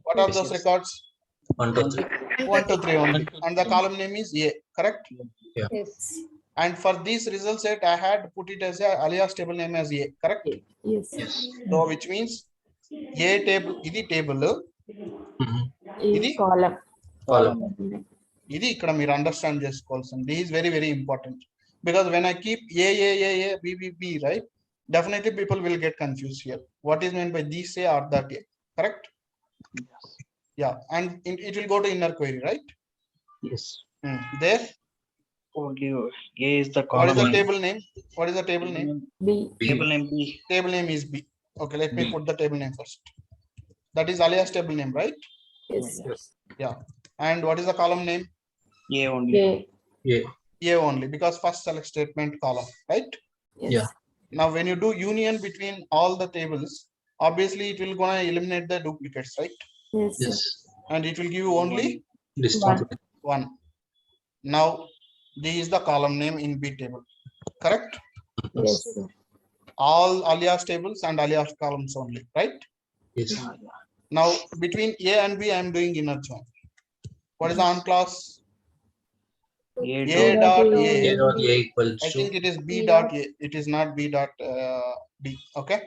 What are those records? 1 to 3. 1, 2, 3 only. And the column name is A, correct? Yeah. Yes. And for this result set, I had put it as a alias table name as A, correct? Yes. Yes. So which means A table, ఇది table, ఇది Column. ఇది ఇక్కడ మీరు understand చేసుకోవాల్సింది. This is very, very important. Because when I keep A, B, B, B, right? Definitely people will get confused here. What is meant by this A or that A, correct? Yes. Yeah, and it will go to inner query, right? Yes. There. Only A is the What column. is the name. table name? What is the table name? B. Table name B. Table name is B. Okay, let me put the table name first. That is alias table name, right? Yes. Yeah. And what is the column name? A only. A only, because first select statement column, right? Yes. Yeah. Now when you do union between all the tables, obviously it will gonna eliminate the duplicates, right? Yes. Yes. And it will give you only Discount. one. Now this is the column name in B table, correct? Yes, sir. All alias tables and alias columns only, right? Yes. Now between A and B, I am doing inner join. What is the on class? A dot A A. dot A equals I to think it is B dot A. It is not B dot D. Okay.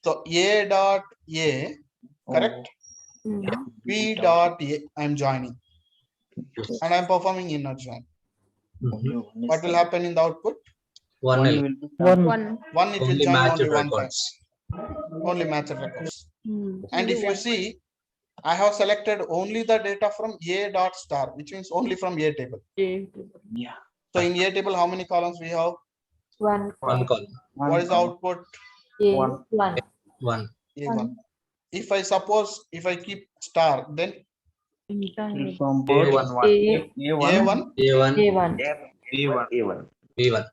So A dot A, correct? B dot A, I am joining. And I am performing inner join. What will happen in the output? one. One, it will Only join matched only one time. records. Only matched records. And if you see, I have selected only the data from A dot star, which means only from A table. Yeah. So in A table, how many columns we have? One column. What is the output? One. One. A1. If I suppose, if I keep star, then From A1. A1. A1. A1. B1.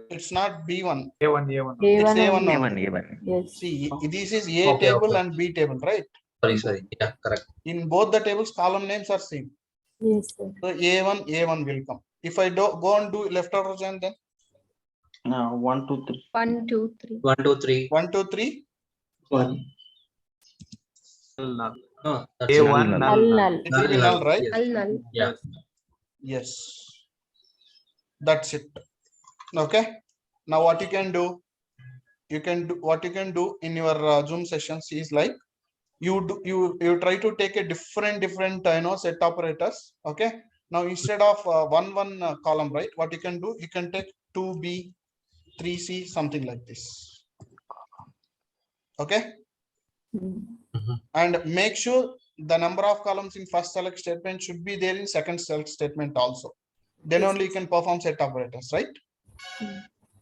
It's not B1. A1. It's A1 A1. only. A1. Yes. See, this is A table and B table, right? Sorry. Yeah, correct. In both the tables, column names are same. Yes, sir. So A1 will come. If I do go and do left order join, then no 1, 2, 3. 1, 2, 3. 1, 2, 3. 1, 2, 3. 1. Null. No, that's A1 null. It will be null, right? Yes. Yeah. Yes. That's it. Okay. Now what you can do? What you can do in your Zoom sessions is like you try to take a different set operators. Okay. Now instead of one column, right? What you can do? You can take 2B, 3C, something like this. Okay. And make sure the number of columns in first select statement should be there in second select statement also. Then only you can perform set operators, right?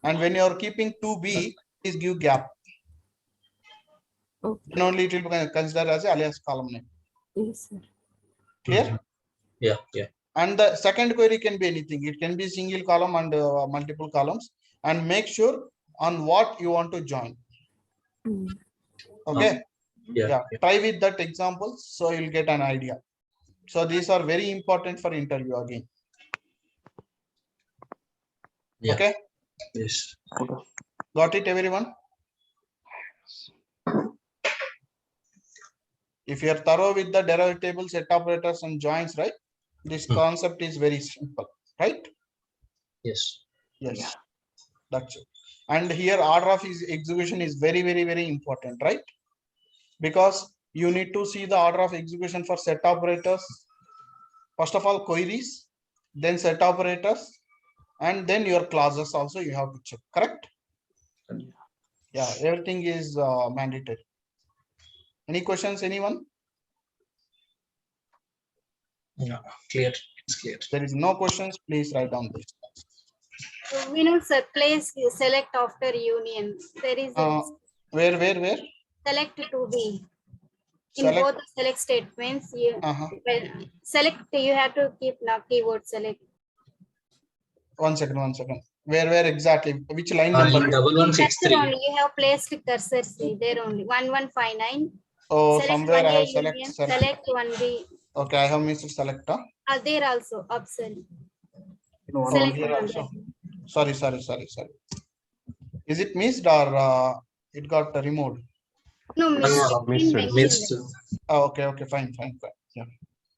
And when you are keeping 2B, please give gap. Then only it will be considered as alias column name. Yes, sir. Clear? Yeah. And the second query can be anything. It can be single column and multiple columns. And make sure on what you want to join. Okay. Yeah. Try with that example, so you'll get an idea. So these are very important for interview again. Yeah. Okay. Yes. Got it, everyone? If you are thorough with the derivative set operators and joins, right? This concept is very simple, right? Yes. Yes. That's it. And here order of execution is very, very, very important, right? Because you need to see the order of execution for set operators. First of all, queries, then set operators, and then your clauses also you have to check, correct? Yeah, everything is mandatory. Any questions, anyone? Yeah, clear. It's clear. There is no questions, please write down this. We know place select after union. There is Where? select to be. In Select. both the select statements, select, you have to keep now keyword select. One second. Where exactly? Which line number? 1163. Only you have placed cursor. See there only 1159. Oh, select somewhere I have select 1B. Okay, I have missed select. There also option. Select here also. Sorry. Is it missed or it got removed? No, missed. Oh, okay, fine. Yeah,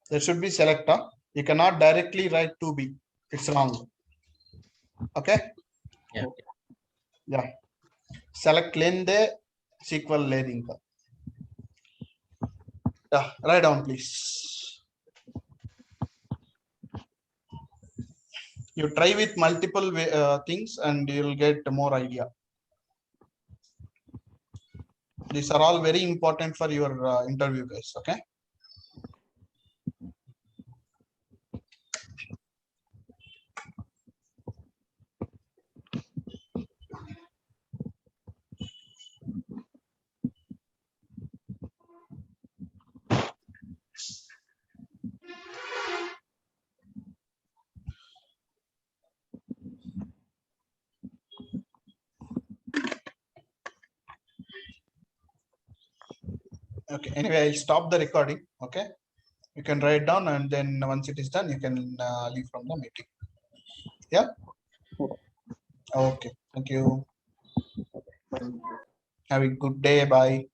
there should be selector. You cannot directly write 2B. It's wrong. Okay. Yeah. Select lende SQL layering. Yeah, write down please. You try with multiple things and you'll get more idea. These are all very important for your interview, guys. Okay. Okay. Anyway, I'll stop the recording. Okay. You can write down, and then once it is done, you can leave from the meeting. Yeah. Okay. Thank you. Have a good day. Bye.